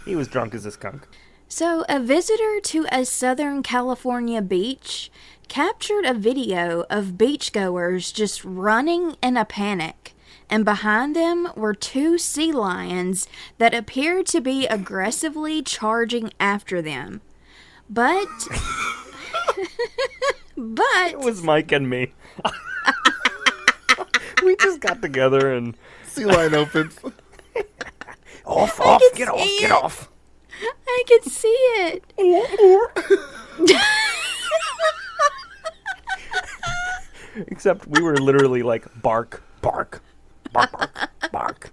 He was drunk as a skunk.
So, a visitor to a Southern California beach captured a video of beachgoers just running in a panic, and behind them were two sea lions that appeared to be aggressively charging after them. But...
It was Mike and me. We just got together and...
Sea line opens.
Off, get off,
see
get
it.
off.
I could see it.
Except we were literally like, bark, bark, bark, bark, bark.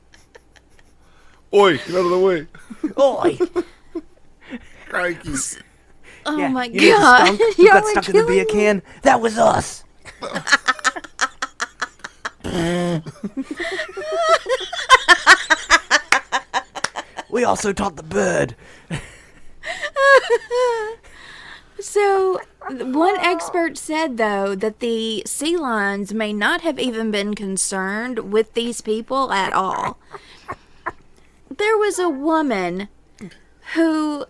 Oi, get out of the way.
Oi!
Crikey.
Oh
Yeah,
my
you know the
god.
skunk who
Y'all
got
are
stuck in the beer
killing me.
can? That was us! We also taught the bird.
So, one expert said, though, that the sea lions may not have even been concerned with these people at all. There was a woman who,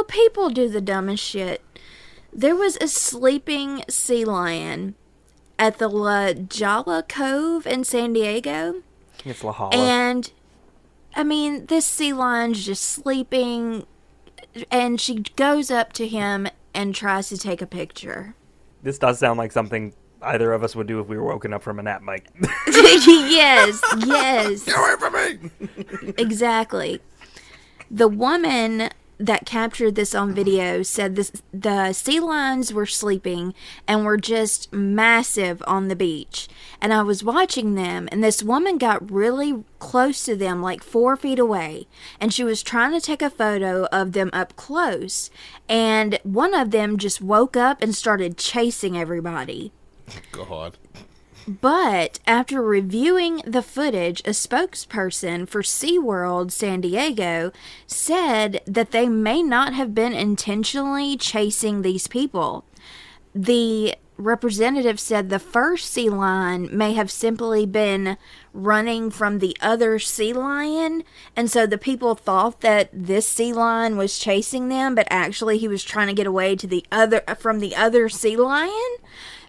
people do the dumbest shit. There was a sleeping sea lion at the La Jolla Cove in San Diego.
It's La Jolla.
And, I mean, this sea lion's just sleeping, and she goes up to him and tries to take a picture.
This does sound like something either of us would do if we were woken up from a nap, Mike.
Yes.
Get away from me.
Exactly. The woman that captured this on video said the sea lions were sleeping and were just massive on the beach. And I was watching them, and this woman got really close to them, like 4 feet away. And she was trying to take a photo of them up close. And one of them just woke up and started chasing everybody.
God.
But after reviewing the footage, a spokesperson for SeaWorld San Diego said that they may not have been intentionally chasing these people. The representative said the first sea lion may have simply been running from the other sea lion, and so the people thought that this sea lion was chasing them, but actually he was trying to get away from the other sea lion.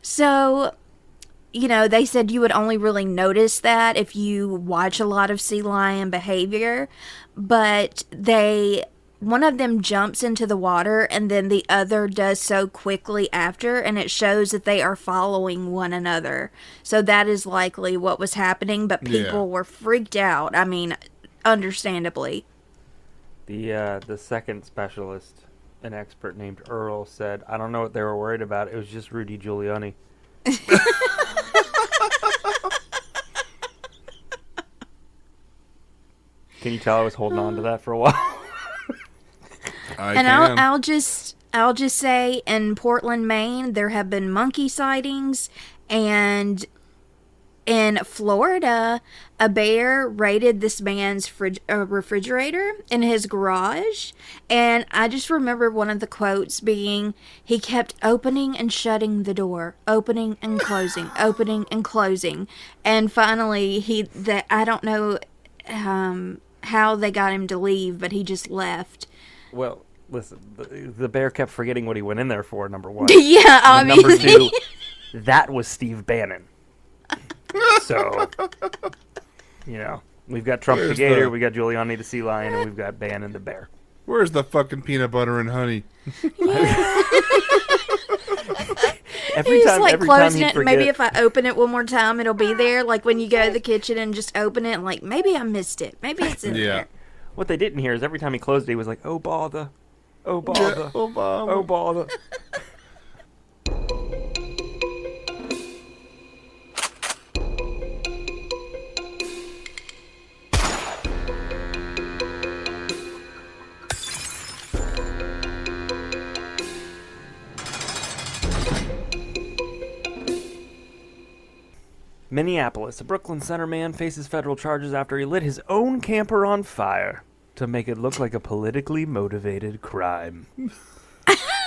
So, they said you would only really notice that if you watch a lot of sea lion behavior, but one of them jumps into the water and then the other does so quickly after, and it shows that they are following one another. So that is likely what was happening, but people were freaked out. I mean, understandably.
The second specialist, an expert named Earl, said, I don't know what they were worried about. It was just Rudy Giuliani. Can you tell I was holding on to that for a while?
I'll just say in Portland, Maine, there have been monkey sightings, and in Florida, a bear raided this man's refrigerator in his garage, and I just remember one of the quotes being, he kept opening and shutting the door, opening and closing, opening and closing, and finally I don't know how they got him to leave, but he just left.
Well, listen, the bear kept forgetting what he went in there for, number one.
Yeah, obviously.
Number two, that was Steve Bannon. So, we've got Trump the Gator, we got Giuliani the Sea Lion, and we've got Bannon the Bear.
Where's the fucking peanut butter and honey?
He's closing it. Maybe if I open it one more time, it'll be there. Like when you go to the kitchen and just open it, like maybe I missed it. Maybe it's in there.
What they didn't hear is every time he closed it, he was like, oh, bother. Oh, bother.
Oh, bother.
Oh, bother. Minneapolis, a Brooklyn Center man faces federal charges after he lit his own camper on fire to make it look like a politically motivated crime.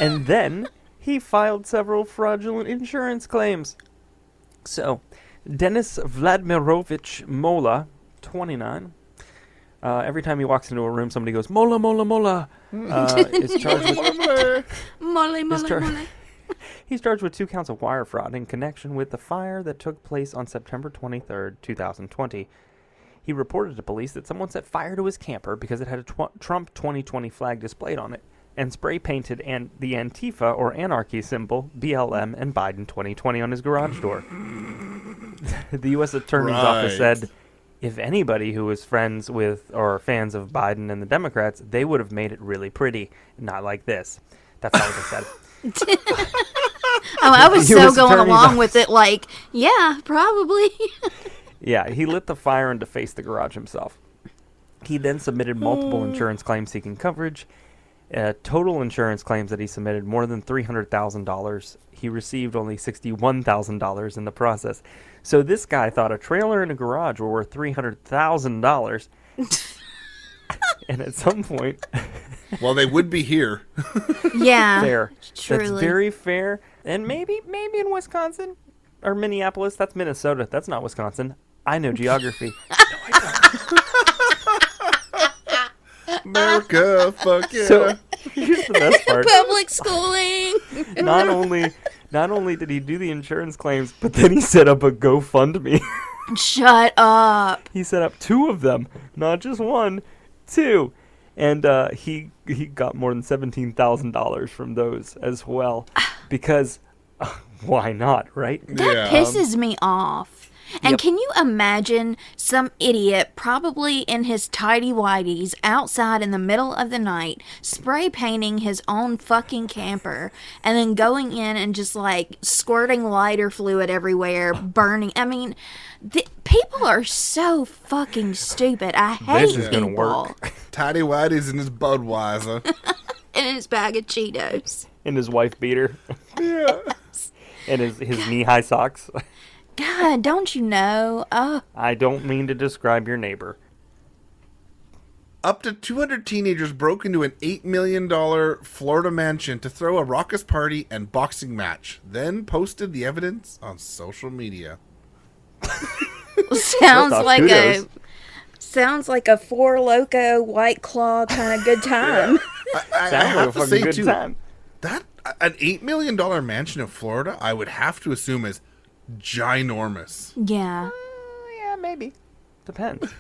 And then he filed several fraudulent insurance claims. So, Denis Vladimirovich Mola, 29. Every time he walks into a room, somebody goes, Mola, Mola, Mola. Is charged with...
Mole, mole, mole.
He's charged with 2 counts of wire fraud in connection with the fire that took place on September 23rd, 2020. He reported to police that someone set fire to his camper because it had a Trump 2020 flag displayed on it and spray painted the Antifa or anarchy symbol, BLM, and Biden 2020 on his garage door. The U.S. Attorney's Office said if anybody who was friends with or fans of Biden and the Democrats, they would have made it really pretty, not like this. That's not what they said.
I was so going along with it, like, yeah, probably.
Yeah, he lit the fire and defaced the garage himself. He then submitted multiple insurance claims seeking coverage. Total insurance claims that he submitted more than $300,000. He received only $61,000 in the process. So this guy thought a trailer and a garage were worth $300,000. And at some point...
Well, they would be here.
Yeah.
Fair.
Truly.
That's very fair. And maybe in Wisconsin or Minneapolis. That's Minnesota. That's not Wisconsin. I know geography. No, I don't.
America, fuck yeah.
So here's the best part.
Public schooling.
Not only did he do the insurance claims, but then he set up a GoFundMe.
Shut up.
He set up 2 of them, not just 1, 2. And he got more than $17,000 from those as well, because why not, right?
That pisses me off. And
Yep.
can you imagine some idiot, probably in his tighty-whities, outside in the middle of the night, spray painting his own fucking camper, and then going in and just, like, squirting lighter fluid everywhere, burning. I mean, people are so fucking stupid. I hate
This is gonna
people.
work.
Tidy Whitey's in his Budweiser.
And his bag of Cheetos.
And his wife beater.
Yeah.
And his knee-high socks.
God, don't you know? Oh,
I don't mean to describe your neighbor.
Up to 200 teenagers broke into an $8 million Florida mansion to throw a raucous party and boxing match, then posted the evidence on social media.
Sounds
off,
like
kudos.
sounds like a Four Loko White Claw kind of good time.
I
Sounds like a
have to
fucking
say,
good
too,
time.
that an $8 million mansion in Florida, I would have to assume is ginormous.
Yeah.
Yeah, maybe. Depends.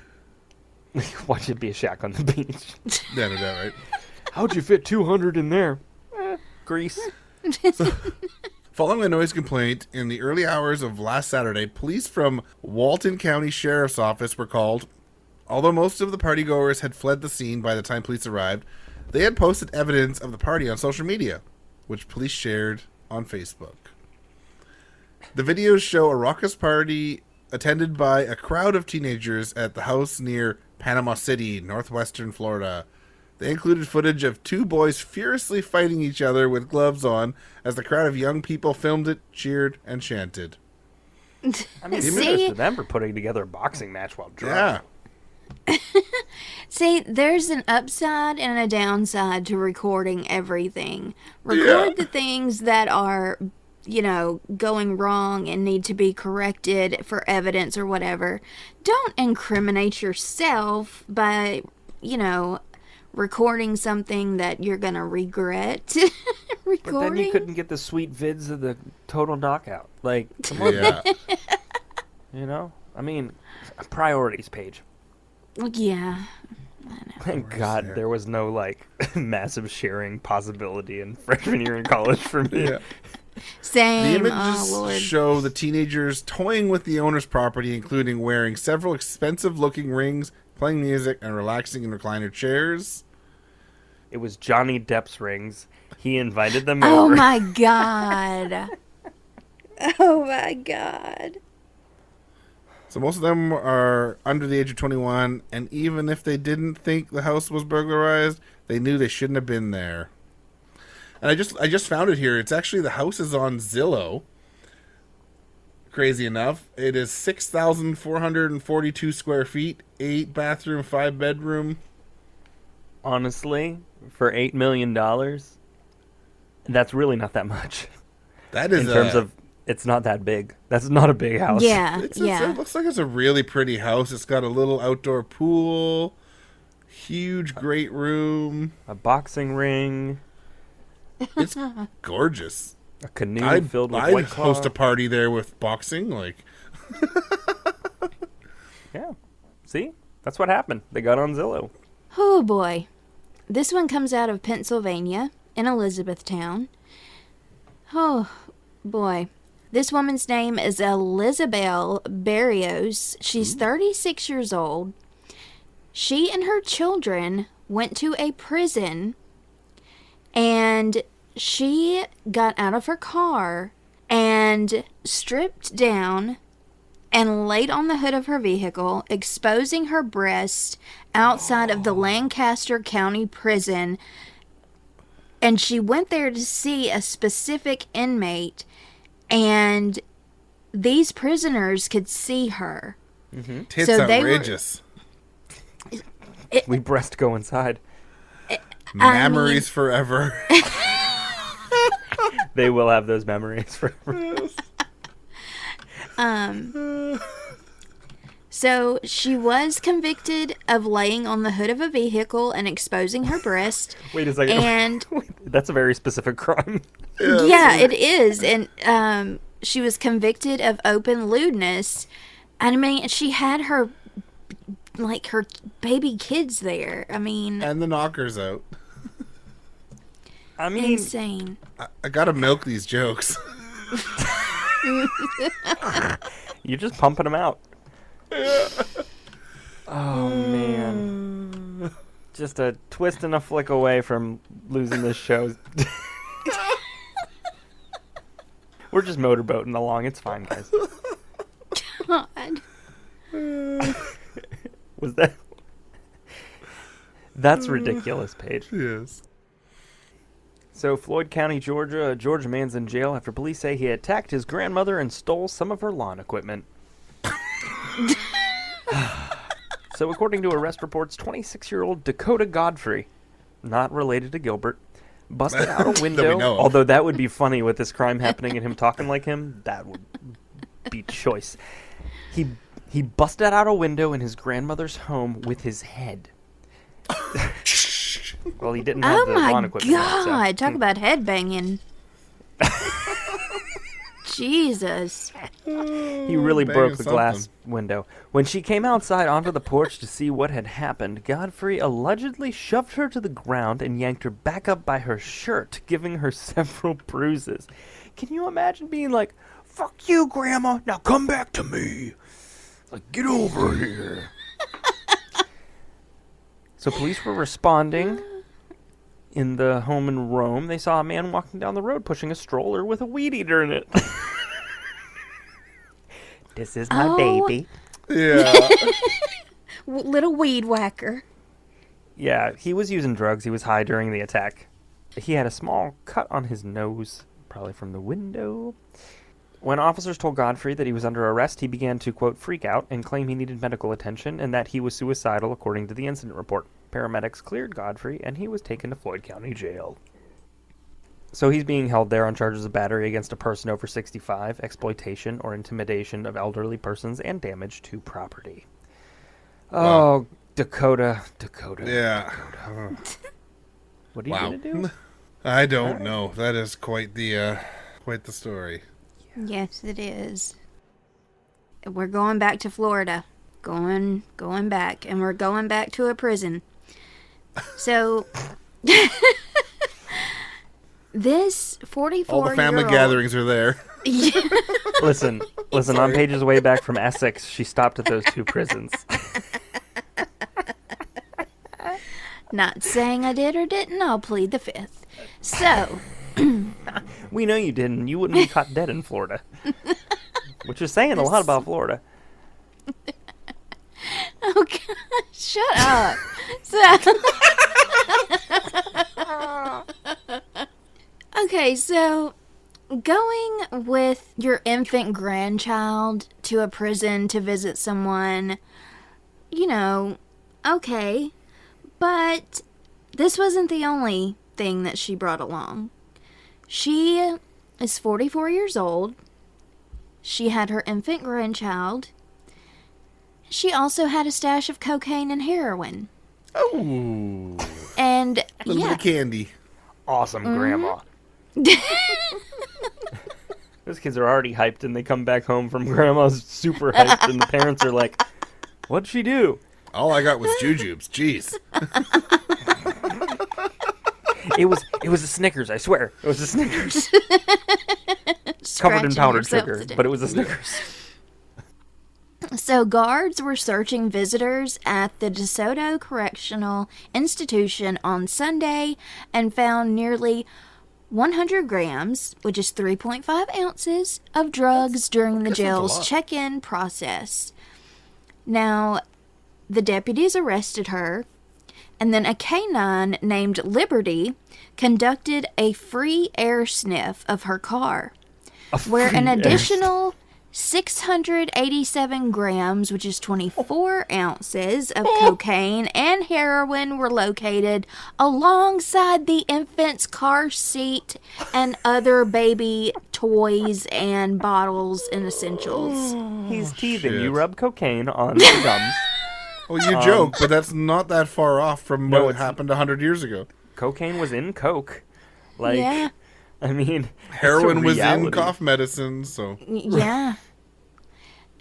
Watch it be a shack on the beach.
Yeah, no doubt, right?
How'd you fit 200 in there? Grease.
Following a noise complaint in the early hours of last Saturday, police from Walton County Sheriff's Office were called. Although most of the partygoers had fled the scene by the time police arrived, they had posted evidence of the party on social media, which police shared on Facebook. The videos show a raucous party attended by a crowd of teenagers at the house near Panama City, northwestern Florida. They included footage of two boys furiously fighting each other with gloves on as the crowd of young people filmed it, cheered, and chanted.
I mean,
See?
kudos to them for putting together a boxing match while drunk.
Yeah.
See, there's an upside and a downside to recording everything. Record the things that are, going wrong and need to be corrected for evidence or whatever. Don't incriminate yourself by, recording something that you're going to regret recording.
But then you couldn't get the sweet vids of the total knockout. Like, come on.
Yeah.
I mean, priorities, Paige.
Yeah.
Thank God there was no, massive sharing possibility in freshman year in college for me.
Yeah.
Same.
The
Oh,
images
Lord.
show the teenagers toying with the owner's property, including wearing several expensive-looking rings, playing music, and relaxing in recliner chairs.
It was Johnny Depp's rings. He invited them
Oh,
over.
my God. Oh, my God.
So most of them are under the age of 21, and even if they didn't think the house was burglarized, they knew they shouldn't have been there. And I just found it here. It's actually, the house is on Zillow. Crazy enough. It is 6,442 square feet, 8 bathroom, 5 bedroom.
Honestly, for $8 million, that's really not that much.
That is
In terms of, it's not that big. That's not a big house.
Yeah,
it
yeah.
looks like it's a really pretty house. It's got a little outdoor pool, huge great room.
A boxing ring,
It's gorgeous.
a canoe
I'd
filled with White Claw.
host a party there with boxing.
Yeah. See? That's what happened. They got on Zillow.
Oh, boy. This one comes out of Pennsylvania in Elizabethtown. Oh, boy. This woman's name is Elizabeth Barrios. She's 36 years old. She and her children went to a prison, and she got out of her car and stripped down and laid on the hood of her vehicle, exposing her breast outside of the Lancaster County Prison. And she went there to see a specific inmate, and these prisoners could see her.
Tits
So they were-
outrageous.
We breast go inside.
Memories forever.
They will have those memories forever.
So she was convicted of laying on the hood of a vehicle and exposing her breast.
Wait a second.
And
That's a very specific crime.
yeah, it is. And she was convicted of open lewdness. I mean, she had her baby kids there. I mean,
And the knockers out.
I mean,
insane.
I gotta milk these jokes.
you're just pumping them out. Oh, man. Just a twist and a flick away from losing this show. We're just motorboating along. It's fine, guys.
God.
Was that... That's ridiculous, Paige.
Yes.
So, Floyd County, Georgia, a Georgia man's in jail after police say he attacked his grandmother and stole some of her lawn equipment. So according to arrest reports, 26-year-old Dakota Godfrey, not related to Gilbert, busted out a
That
window.
we know of.
Although that would be funny with this crime happening and him talking like him. That would be choice. He busted out a window in his grandmother's home with his head. Well, he didn't have
Oh
the
my
lawn equipment.
god!
Yet, so.
Talk about head banging. Jesus.
He really
Bang
broke
is
the glass
something.
window. When she came outside onto the porch to see what had happened, Godfrey allegedly shoved her to the ground and yanked her back up by her shirt, giving her several bruises. Can you imagine being like, "Fuck you, Grandma, now come back to me. Like, get over here." So police were responding. In the home in Rome, they saw a man walking down the road pushing a stroller with a weed eater in it. This is my
Oh.
baby.
Yeah.
Little weed whacker.
Yeah, he was using drugs. He was high during the attack. He had a small cut on his nose, probably from the window. When officers told Godfrey that he was under arrest, he began to, quote, freak out and claim he needed medical attention and that he was suicidal, according to the incident report. Paramedics cleared Godfrey, and he was taken to Floyd County Jail. So he's being held there on charges of battery against a person over 65, exploitation or intimidation of elderly persons, and damage to property. Oh, Dakota.
Yeah.
What are you
Wow.
going to do?
I don't know. That is quite the story.
Yes, it is. We're going back to Florida. Going back. And we're going back to a prison. So, this 44-year-old...
All the family gatherings are there.
Listen, on Paige's way back from Essex, she stopped at those two prisons.
Not saying I did or didn't, I'll plead the fifth. So...
We know you didn't. You wouldn't be caught dead in Florida. Which is saying a lot about Florida.
Oh, God, shut up. Okay, so going with your infant grandchild to a prison to visit someone, okay. But this wasn't the only thing that she brought along. She is 44 years old. She had her infant grandchild. She also had a stash of cocaine and heroin.
Oh.
And,
A little bit of candy.
Awesome, Grandma. Those kids are already hyped, and they come back home from Grandma's super hyped, and the parents are like, "What'd she do?"
All I got was jujubes. Jeez.
It was a Snickers, I swear. It was a Snickers. Covered in
Scratching
powdered
yourself
sugar,
to death.
but it was a Snickers.
So guards were searching visitors at the DeSoto Correctional Institution on Sunday and found nearly 100 grams, which is 3.5 ounces, of drugs during the
that's a
jail's
lot.
check-in process. Now, the deputies arrested her, and then a canine named Liberty conducted a free air sniff of her car, where an additional 687 grams, which is 24 ounces of cocaine and heroin were located alongside the infant's car seat and other baby toys and bottles and essentials.
He's teething.
shit.
You rub cocaine on the gums.
Well, you joke, but that's not that far off from
No,
what
it's-
happened 100 years ago.
Cocaine was in Coke. Like,
Yeah.
I mean,
Heroin
it's a
was in
reality.
cough medicine, so...
Yeah.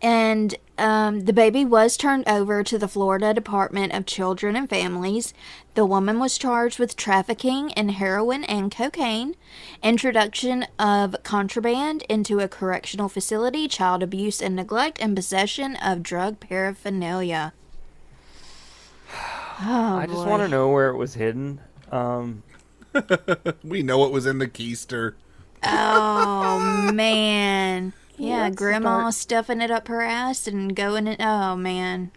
And the baby was turned over to the Florida Department of Children and Families. The woman was charged with trafficking in heroin and cocaine, introduction of contraband into a correctional facility, child abuse and neglect, and possession of drug paraphernalia. Oh,
I just
boy.
want to know where it was hidden.
We know what was in the keister.
Oh, man. Yeah,
Let's
grandma
start-
stuffing it up her ass and going in. Oh, man.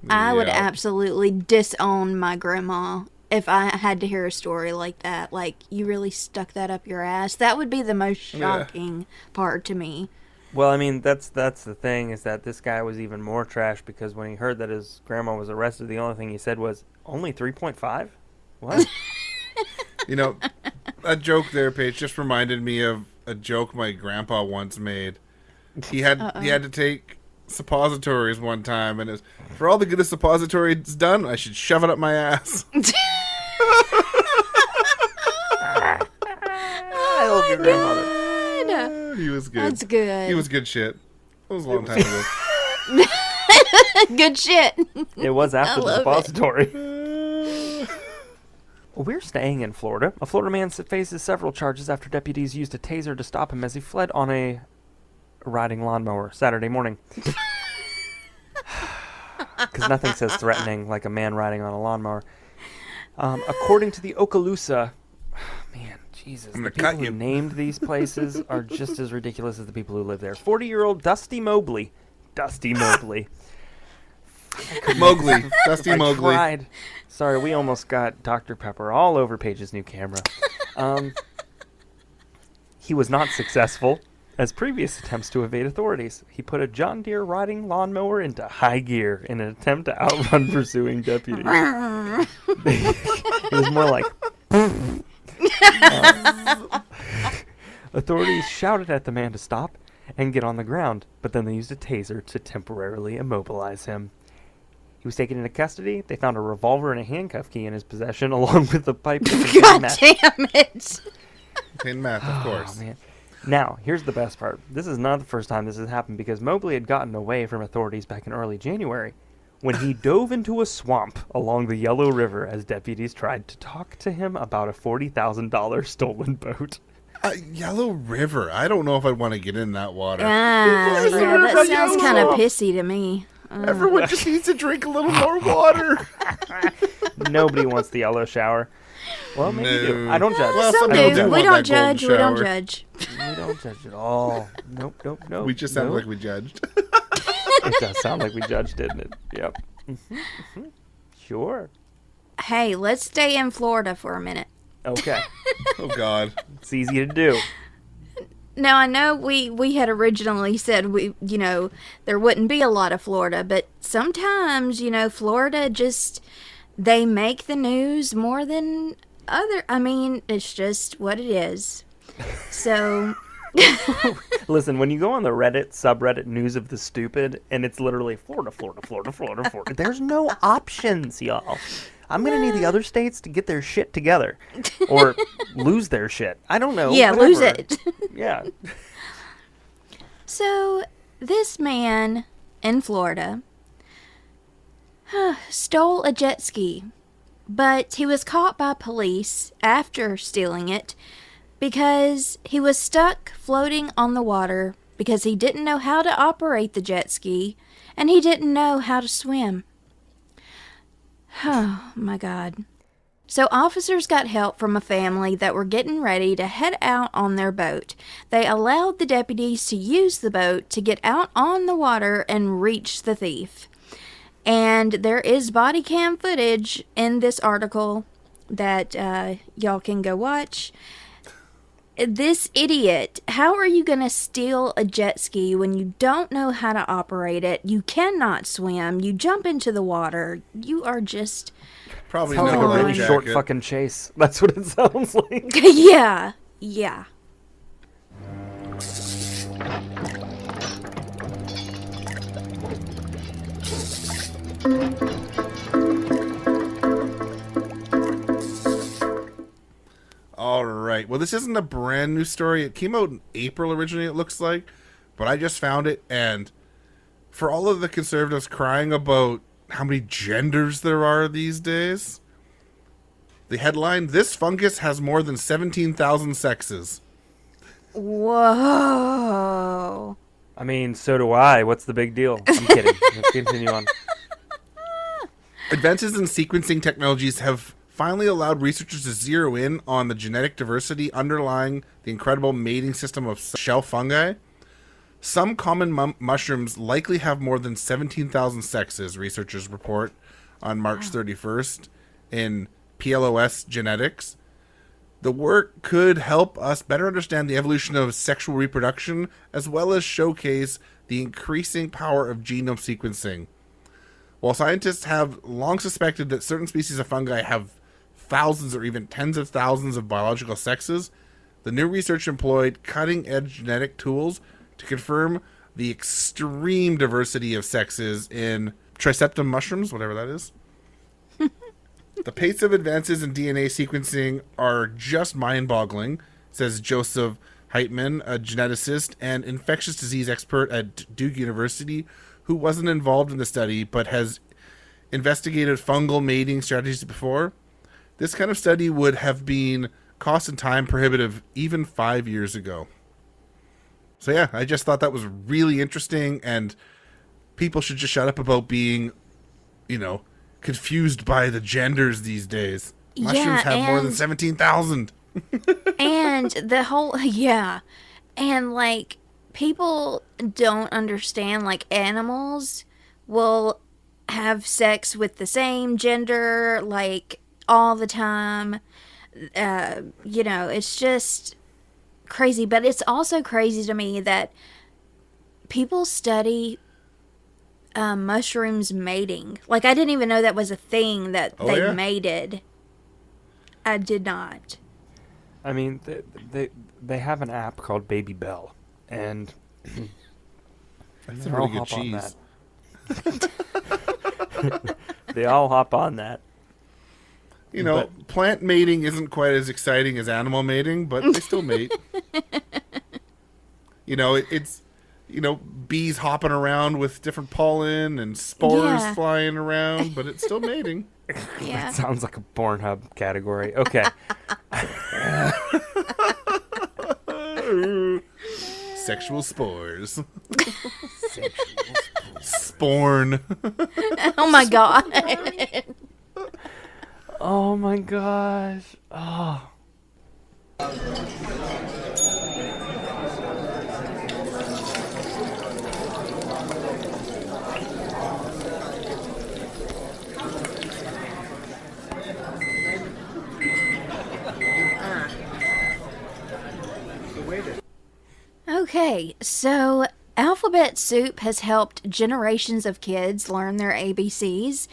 I would
Yeah.
absolutely disown my grandma if I had to hear a story like that. Like, you really stuck that up your ass. That would be the most shocking part to me.
Well, I mean, that's the thing, is that this guy was even more trash, because when he heard that his grandma was arrested, the only thing he said was, only 3.5? What?
You know, that joke there, Paige, just reminded me of a joke my grandpa once made. He had to take suppositories one time, and it was, for all the good a suppository it's done, I should shove it up my ass.
I love your grandmother.
He was good.
That's good.
He was good shit. That was a long time ago.
Good shit.
It was after the
love it.
suppository. Well, we're staying in Florida. A Florida man faces several charges after deputies used a taser to stop him as he fled on a riding lawnmower Saturday morning. Because nothing says threatening like a man riding on a lawnmower. According to the Okaloosa... Man, Jesus.
I'm
The
gonna
people
cut
who
you.
named these places are just as ridiculous as the people who live there. 40-year-old Dusty Mobley. Dusty Mowgli.
Dusty
I
Mowgli.
tried. Sorry, we almost got Dr. Pepper all over Paige's new camera. He was not successful, as previous attempts to evade authorities. He put a John Deere riding lawnmower into high gear in an attempt to outrun pursuing deputies. It was more like... Authorities shouted at the man to stop and get on the ground, but then they used a taser to temporarily immobilize him. He was taken into custody. They found a revolver and a handcuff key in his possession, along with a pipe.
God damn it.
Contain meth, of course.
Oh, man. Now, here's the best part. This is not the first time this has happened, because Mobley had gotten away from authorities back in early January when he dove into a swamp along the Yellow River as deputies tried to talk to him about a $40,000 stolen boat.
Yellow River. I don't know if I'd want to get in that water.
Yeah, that sounds kind of pissy to me.
Everyone just needs to drink a little more water.
Nobody wants the yellow shower. Well, maybe you do.
No.
I don't judge.
Well,
Some
some people
do.
do
We
want
don't
that golden
judge. We don't
shower.
judge.
We don't judge at all. Nope.
We just sounded like we judged.
It does sound like we judged, didn't it? Yep. Sure.
Hey, let's stay in Florida for a minute.
Okay.
Oh, God.
It's easy to do.
Now, I know we had originally said there wouldn't be a lot of Florida, but sometimes, Florida just, they make the news more than it's just what it is. So...
Listen, when you go on the Reddit subreddit News of the Stupid, and it's literally Florida, there's no options, y'all. I'm going to need the other states to get their shit together. Or lose their shit. I don't know.
Yeah,
whatever.
lose it.
Yeah.
So, this man in Florida stole a jet ski, but he was caught by police after stealing it because he was stuck floating on the water because he didn't know how to operate the jet ski and he didn't know how to swim. Oh, my God. So officers got help from a family that were getting ready to head out on their boat. They allowed the deputies to use the boat to get out on the water and reach the thief. And there is body cam footage in this article that y'all can go watch. This idiot, how are you going to steal a jet ski when you don't know how to operate it? You cannot swim. You jump into the water. You are just...
Probably
Sounds
no
like a
life
really
jacket.
short fucking chase. That's what it sounds like.
Yeah.
All right. Well, this isn't a brand new story. It came out in April originally, it looks like. But I just found it, and for all of the conservatives crying about how many genders there are these days, the headline, "This fungus has more than 17,000 sexes."
Whoa.
I mean, so do I. What's the big deal? I'm kidding. Let's continue on.
Advances in sequencing technologies have finally allowed researchers to zero in on the genetic diversity underlying the incredible mating system of shell fungi. Some common mushrooms likely have more than 17,000 sexes, researchers report on March 31st in PLOS Genetics. The work could help us better understand the evolution of sexual reproduction, as well as showcase the increasing power of genome sequencing. While scientists have long suspected that certain species of fungi have thousands or even tens of thousands of biological sexes, the new research employed cutting-edge genetic tools to confirm the extreme diversity of sexes in Triceptum mushrooms, whatever that is. The pace of advances in DNA sequencing are just mind-boggling, says Joseph Heitman, a geneticist and infectious disease expert at Duke University, who wasn't involved in the study but has investigated fungal mating strategies before. This kind of study would have been cost and time prohibitive even 5 years ago. So yeah, I just thought that was really interesting, and people should just shut up about being, confused by the genders these days. Mushrooms have more than 17,000.
And the whole, and like, people don't understand, like, animals will have sex with the same gender, like, all the time. It's just crazy. But it's also crazy to me that people study mushrooms mating. Like, I didn't even know that was a thing that they mated. I did not.
I mean, they have an app called Baby Bell, and
That's a really good cheese.
They all hop on that.
Plant mating isn't quite as exciting as animal mating, but they still mate. It's bees hopping around with different pollen and spores flying around, but it's still mating.
Yeah.
That sounds like a Pornhub category. Okay.
Sexual spores. Sporn.
Oh my god.
Oh my gosh. Oh.
Okay, so alphabet soup has helped generations of kids learn their ABCs,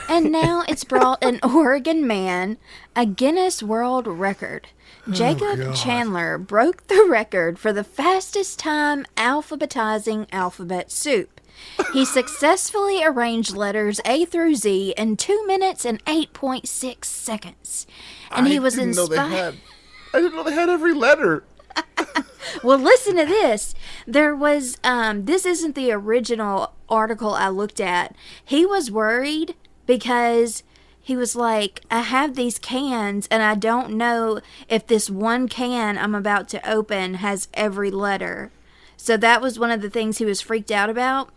and now it's brought an Oregon man a Guinness World Record. Jacob Chandler broke the record for the fastest time alphabetizing alphabet soup. He successfully arranged letters A through Z in 2 minutes and 8.6 seconds. And he was inspired.
I didn't know they had every letter.
Well, listen to this. There was, this isn't the original article I looked at. He was worried because he was like, I have these cans and I don't know if this one can I'm about to open has every letter. So that was one of the things he was freaked out about,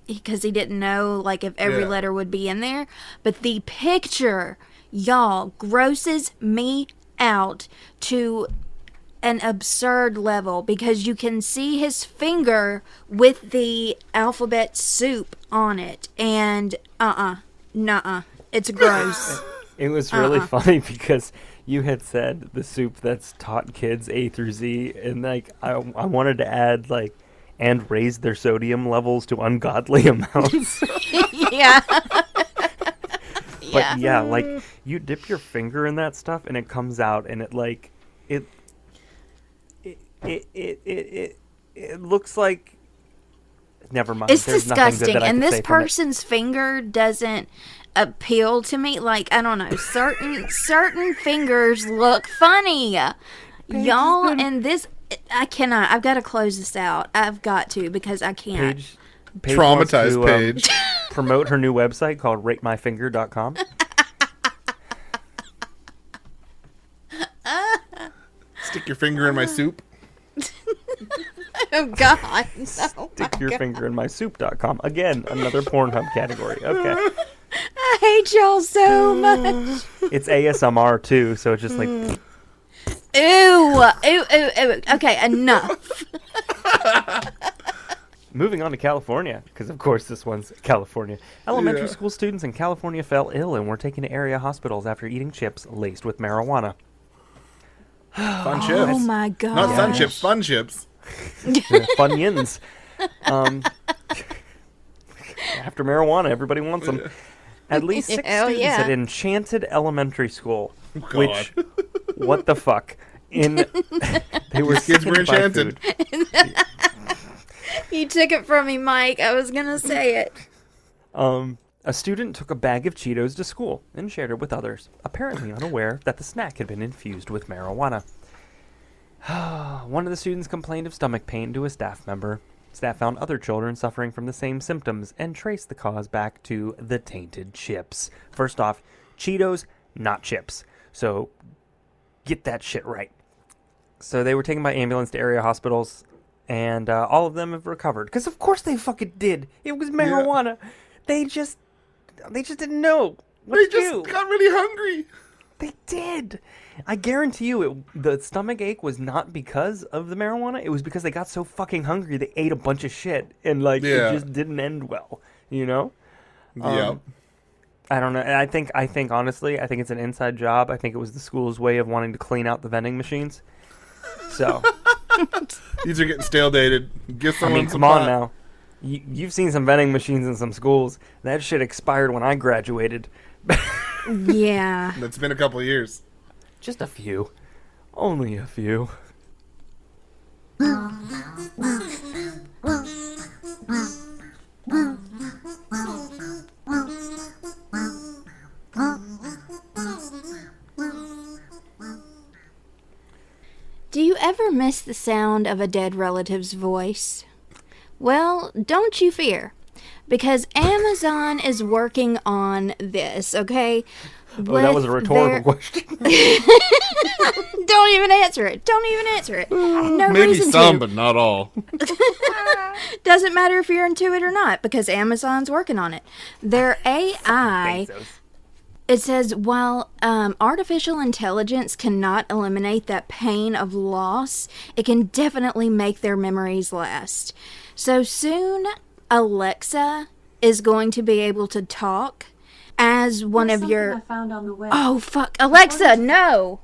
because he didn't know, like, if every letter would be in there. But the picture, y'all, grosses me out to an absurd level, because you can see his finger with the alphabet soup on it, and it's gross.
It was really funny because you had said the soup that's taught kids A through Z, and like I wanted to add like, and raise their sodium levels to ungodly amounts.
Yeah.
But yeah, like you dip your finger in that stuff and it comes out, and it like it looks like, never mind.
It's
There's
disgusting,
that I
and
can
this
say from it.
person's finger doesn't appeal to me. Like, I don't know, certain fingers look funny, y'all, and this, I cannot. I've got to close this out. I've got to, because I can't.
Paige
Traumatized
wants to,
Paige.
Promote her new website called ratemyfinger.com.
Stick your finger in my soup.
Oh God! No.
Stick your finger in my soup.com. Again, another Pornhub category. Okay.
I hate y'all so much.
It's ASMR too, so it's just like
Ew. Okay, enough.
moving on to California, because of course this one's California. Elementary school students in California fell ill and were taken to area hospitals after eating chips laced with marijuana.
Fun chips.
Oh my god.
Not sun chips, fun chips.
Funyuns. After marijuana, everybody wants them. At least 6
Hell
students
yeah.
at Enchanted Elementary School.
God.
Which, what the fuck? They were
Kids were
sickened by
enchanted.
food.
You took it from me, Mike. I was gonna say it.
A student took a bag of Cheetos to school and shared it with others, apparently unaware that the snack had been infused with marijuana. One of the students complained of stomach pain to a staff member. Staff found other children suffering from the same symptoms and traced the cause back to the tainted chips. First off, Cheetos, not chips. So get that shit right. So they were taken by ambulance to area hospitals, and all of them have recovered. Because of course they fucking did. It was marijuana. Yeah. They just didn't know what
They
to
just
do.
got really hungry.
They did. I guarantee you the stomach ache was not because of the marijuana. It was because they got so fucking hungry they ate a bunch of shit and it just didn't end well, you know?
Yeah.
I don't know. I think honestly, I think it's an inside job. I think it was the school's way of wanting to clean out the vending machines. So
These are getting stale dated. Give someone some
come on
pot.
now. You've seen some vending machines in some schools. That shit expired when I graduated.
Yeah.
It's been a couple of years.
Just a few. Only a few.
Do you ever miss the sound of a dead relative's voice? Well, don't you fear, because Amazon is working on this, okay?
That was a rhetorical question.
Don't even answer it. Don't even answer it. No
Maybe
reason
some,
to.
but not all.
Doesn't matter if you're into it or not, because Amazon's working on it. Their AI...
Bezos.
It says, while artificial intelligence cannot eliminate that pain of loss, it can definitely make their memories last. So soon, Alexa is going to be able to talk as one of your...
I found on the web.
Oh, fuck. Alexa, no!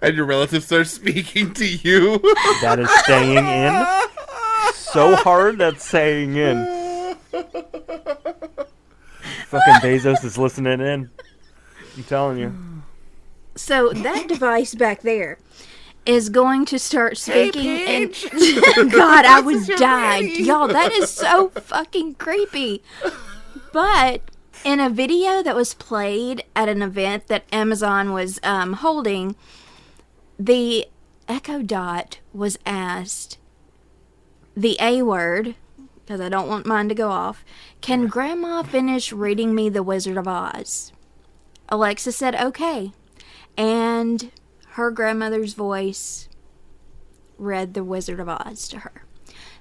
And your relative starts speaking to you.
That is staying in. So hard that's staying in. Fucking Bezos is listening in. I'm telling you.
So that device back there is going to start speaking and God, I was dying. Y'all, that is so fucking creepy. But in a video that was played at an event that Amazon was holding, the Echo Dot was asked the A word, because I don't want mine to go off. Can Grandma finish reading me The Wizard of Oz? Alexa said okay. And her grandmother's voice read The Wizard of Oz to her.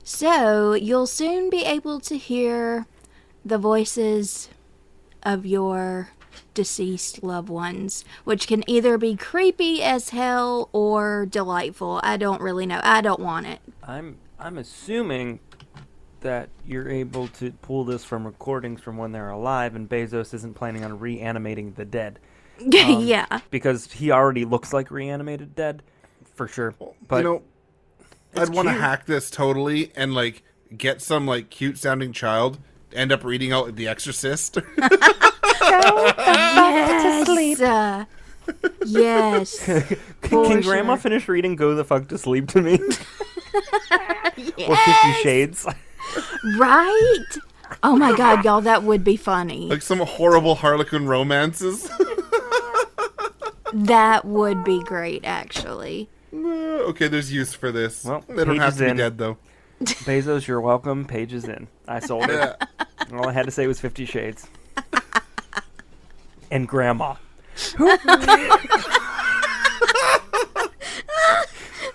So you'll soon be able to hear the voices of your deceased loved ones, which can either be creepy as hell or delightful. I don't really know. I don't want it.
I'm assuming that you're able to pull this from recordings from when they're alive, and Bezos isn't planning on reanimating the dead.
Yeah.
Because he already looks like reanimated dead, for sure. But
You know, I'd want to
cute.
hack this totally and, like, get some, like, cute-sounding child to end up reading out The Exorcist.
Yes. Yes.
can Grandma finish reading Go the Fuck to Sleep to me? Or 50 Shades?
Right? Oh my god, y'all, that would be funny.
Like some horrible Harlequin romances.
That would be great, actually.
Okay, there's use for this.
Well,
They don't
Paige
have
is
to be
in.
dead, though.
Bezos, you're welcome. Paige is in. I sold it.
Yeah.
All I had to say was 50 Shades. And Grandma.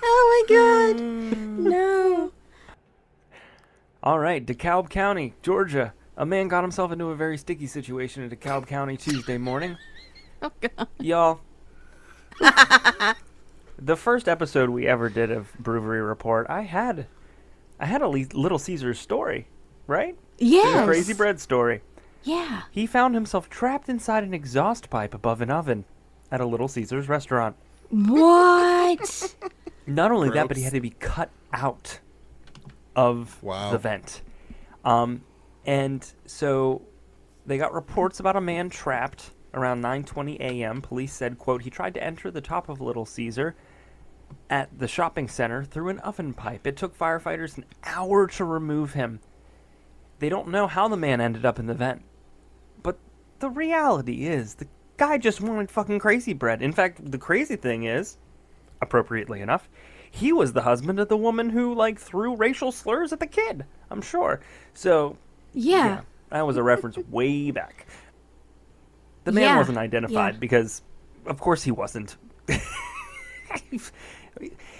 Oh my god. No.
All right, DeKalb County, Georgia. A man got himself into a very sticky situation in DeKalb County Tuesday morning.
Oh god.
Y'all. The first episode we ever did of BrewVerie Report, I had a Little Caesars story, right?
Yes.
Crazy bread story.
Yeah.
He found himself trapped inside an exhaust pipe above an oven at a Little Caesars restaurant.
What?
Not only that, but he
Gross.
had to be cut out of
Wow.
the vent. And so they got reports about a man trapped around 9:20 a.m. Police said, quote, he tried to enter the top of Little Caesar at the shopping center through an oven pipe. It took firefighters an hour to remove him. They don't know how the man ended up in the vent. But the reality is, the guy just wanted fucking crazy bread. In fact, the crazy thing is, appropriately enough, he was the husband of the woman who, like, threw racial slurs at the kid, I'm sure. So,
Yeah.
that was a reference way back. The man
Yeah,
wasn't identified
yeah.
because, of course, he wasn't.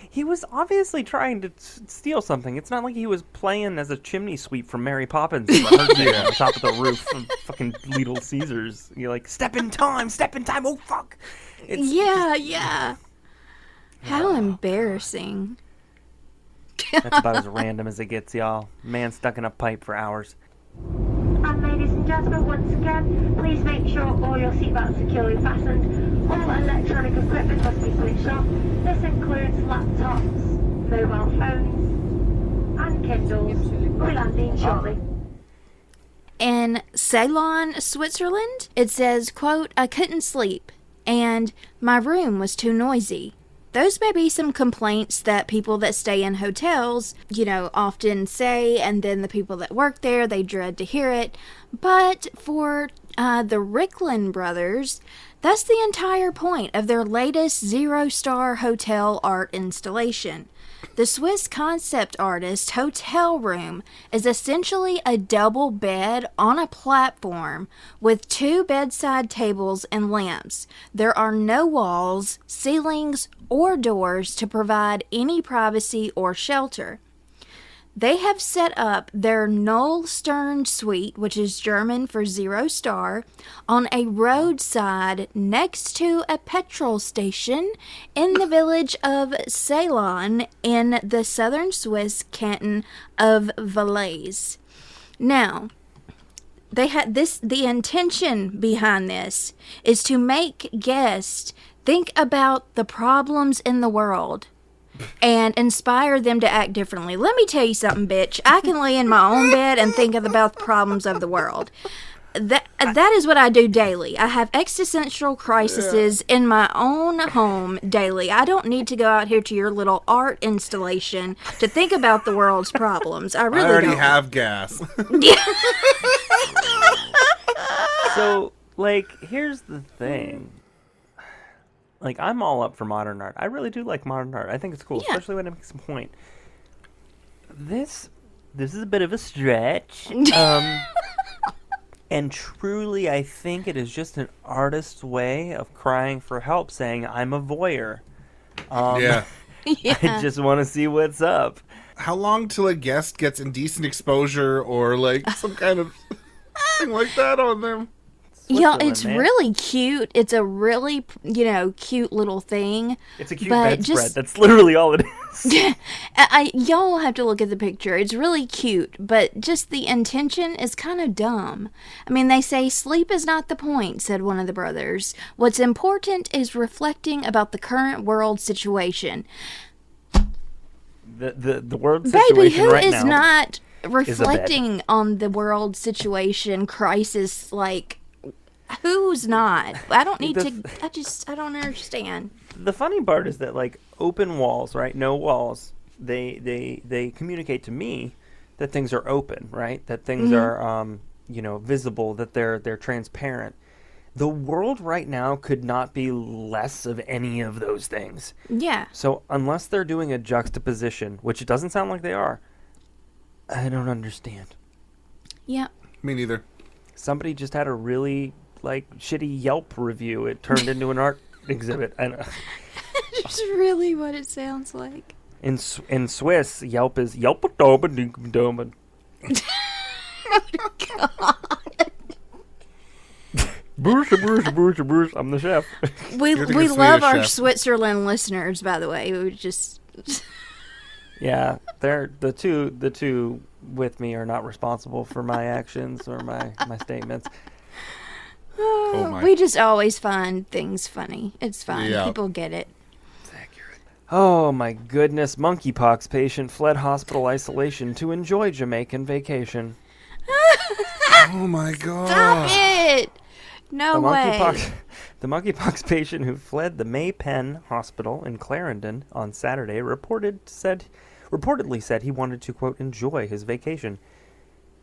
He was obviously trying to steal something. It's not like he was playing as a chimney sweep from Mary Poppins on the top of the roof of fucking Little Caesars. You're like, step in time, oh fuck. It's
Yeah. How embarrassing.
That's about as random as it gets, y'all. Man stuck in a pipe for hours.
And ladies and gentlemen, once again, please make sure all your seatbelts are securely fastened. All electronic equipment must be switched off. This includes laptops, mobile phones, and Kindles. We'll be landing shortly.
In Ceylon, Switzerland, it says, quote, I couldn't sleep, and my room was too noisy. Those may be some complaints that people that stay in hotels, often say, and then the people that work there, they dread to hear it. But for the Ricklin brothers, that's the entire point of their latest zero-star hotel art installation. The Swiss concept artist hotel room is essentially a double bed on a platform with 2 bedside tables and lamps. There are no walls, ceilings, or doors to provide any privacy or shelter. They have set up their Null Stern suite, which is German for 0 star, on a roadside next to a petrol station in the village of Ceylon in the southern Swiss canton of Valais. Now, they had the intention behind this is to make guests think about the problems in the world and inspire them to act differently. Let me tell you something, bitch. I can lay in my own bed and think about the problems of the world. That is what I do daily. I have existential crises in my own home daily. I don't need to go out here to your little art installation to think about the world's problems. I really
already
don't.
have gas.
So, like, here's the thing. Like, I'm all up for modern art. I really do like modern art. I think it's cool,
Yeah.
especially when it makes a point. This is a bit of a stretch. And truly, I think it is just an artist's way of crying for help, saying, I'm a voyeur.
Yeah.
I just want to see what's up.
How long till a guest gets indecent exposure or like some kind of thing like that on them?
Y'all, it's
man.
really cute. It's a really, cute little thing.
It's a cute
but
bedspread. That's literally all it is.
Y'all have to look at the picture. It's really cute, but just the intention is kind of dumb. I mean, they say sleep is not the point, said one of the brothers. What's important is reflecting about the current world situation.
The world
Baby,
situation
who
right
is
now.
not
bed.
reflecting on the world situation crisis? Like, who's not? I don't need to. I don't understand.
The funny part is that, like, open walls, right? No walls. They communicate to me that things are open, right? That things are visible, that they're transparent. The world right now could not be less of any of those things.
Yeah.
So unless they're doing a juxtaposition, which it doesn't sound like they are, I don't understand.
Yeah.
Me neither.
Somebody just had a really, like, shitty Yelp review. It turned into an art exhibit. And
It's really what it sounds like.
in Swiss, Yelp is Yelp-a-doba-dink-a-doba. Boosh, I'm the chef.
We
You're the
we
good
love
Swedish
our
chef.
Switzerland listeners, by the way. We just
Yeah, they're the two with me are not responsible for my actions or my statements.
Oh my.
We just always find things funny. It's fine.
Yeah.
People get it.
Oh my goodness, monkeypox patient fled hospital isolation to enjoy Jamaican vacation.
Oh my god.
Stop it! No way.
The monkeypox patient who fled the May Penn Hospital in Clarendon on Saturday reportedly said he wanted to, quote, enjoy his vacation.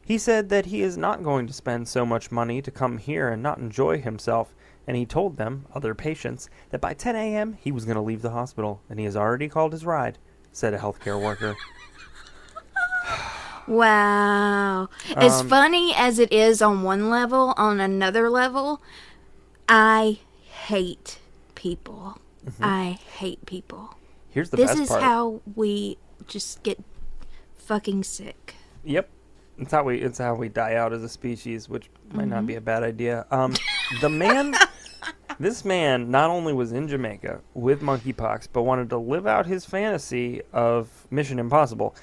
He said that he is not going to spend so much money to come here and not enjoy himself, and he told them, other patients, that by 10 a.m. he was going to leave the hospital, and he has already called his ride, said a healthcare worker.
Wow. As funny as it is on one level, on another level, I hate people. I hate people.
Here's the
This
best
is
part.
how we just get fucking sick.
Yep. It's how we die out as a species, which might not be a bad idea. This man not only was in Jamaica with monkeypox, but wanted to live out his fantasy of Mission Impossible.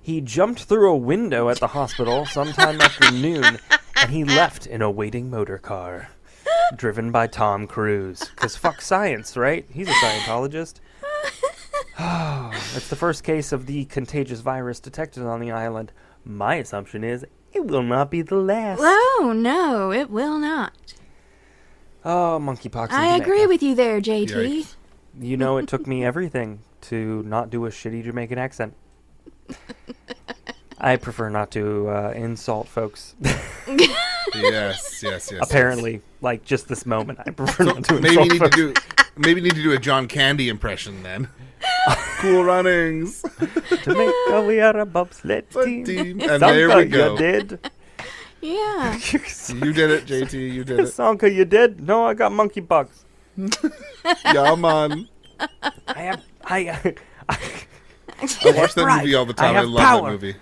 He jumped through a window at the hospital sometime after noon, and he left in a waiting motor car, driven by Tom Cruise. Because fuck science, right? He's a Scientologist. It's the first case of the contagious virus detected on the island. My assumption is it will not be the last.
Oh, no, it will not.
Oh, monkeypox.
I agree with you there, JT.
Yikes.
You know, it took me everything to not do a shitty Jamaican accent. I prefer not to insult folks.
Yes.
Apparently, like just this moment, I prefer not to
Maybe
insult
you
folks.
need to do a John Candy impression then. Cool runnings.
Jamaica, we are a bobsled
Team.
team.
And there we go.
You did.
Yeah.
You did it, JT. You did it.
Sanka, you did? No, I got monkeypox.
Yeah, man.
I
I watch that movie all the time. I
have
love
power.
that movie.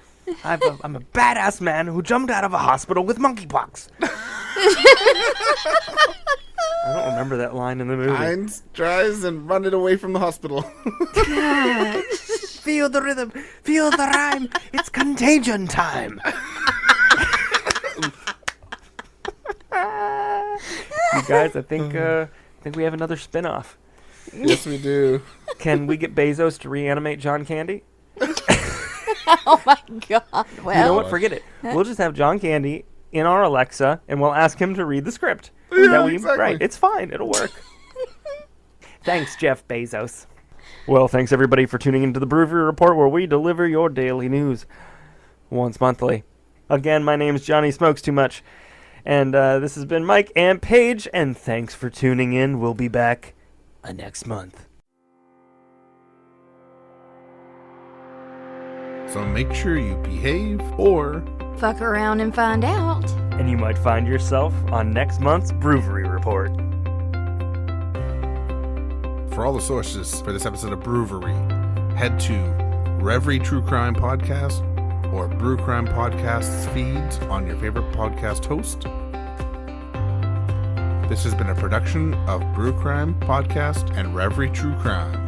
I'm a badass man who jumped out of a hospital with monkeypox. I don't remember that line in the movie.
Heinz tries and run it away from the hospital.
Feel the rhythm, feel the rhyme. It's contagion time. You guys, I think we have another spin-off.
Yes, we do.
Can we get Bezos to reanimate John Candy?
Oh, my God. Well,
You know what? Forget it. We'll just have John Candy in our Alexa, and we'll ask him to read the script.
Yeah, exactly.
Right. It's fine. It'll work. Thanks, Jeff Bezos. Well, thanks, everybody, for tuning into the BrewVerie Report, where we deliver your daily news once monthly. Again, my name's Johnny Smokes Too Much, and this has been Mike and Paige, and thanks for tuning in. We'll be back next month.
So make sure you behave or
fuck around and find out.
And you might find yourself on next month's BrewVerie Report.
for all the sources for this episode of BrewVerie, head to Reverie True Crime Podcast or Brew Crime Podcast's feeds on your favorite podcast host. This has been a production of Brew Crime Podcast and Reverie True Crime.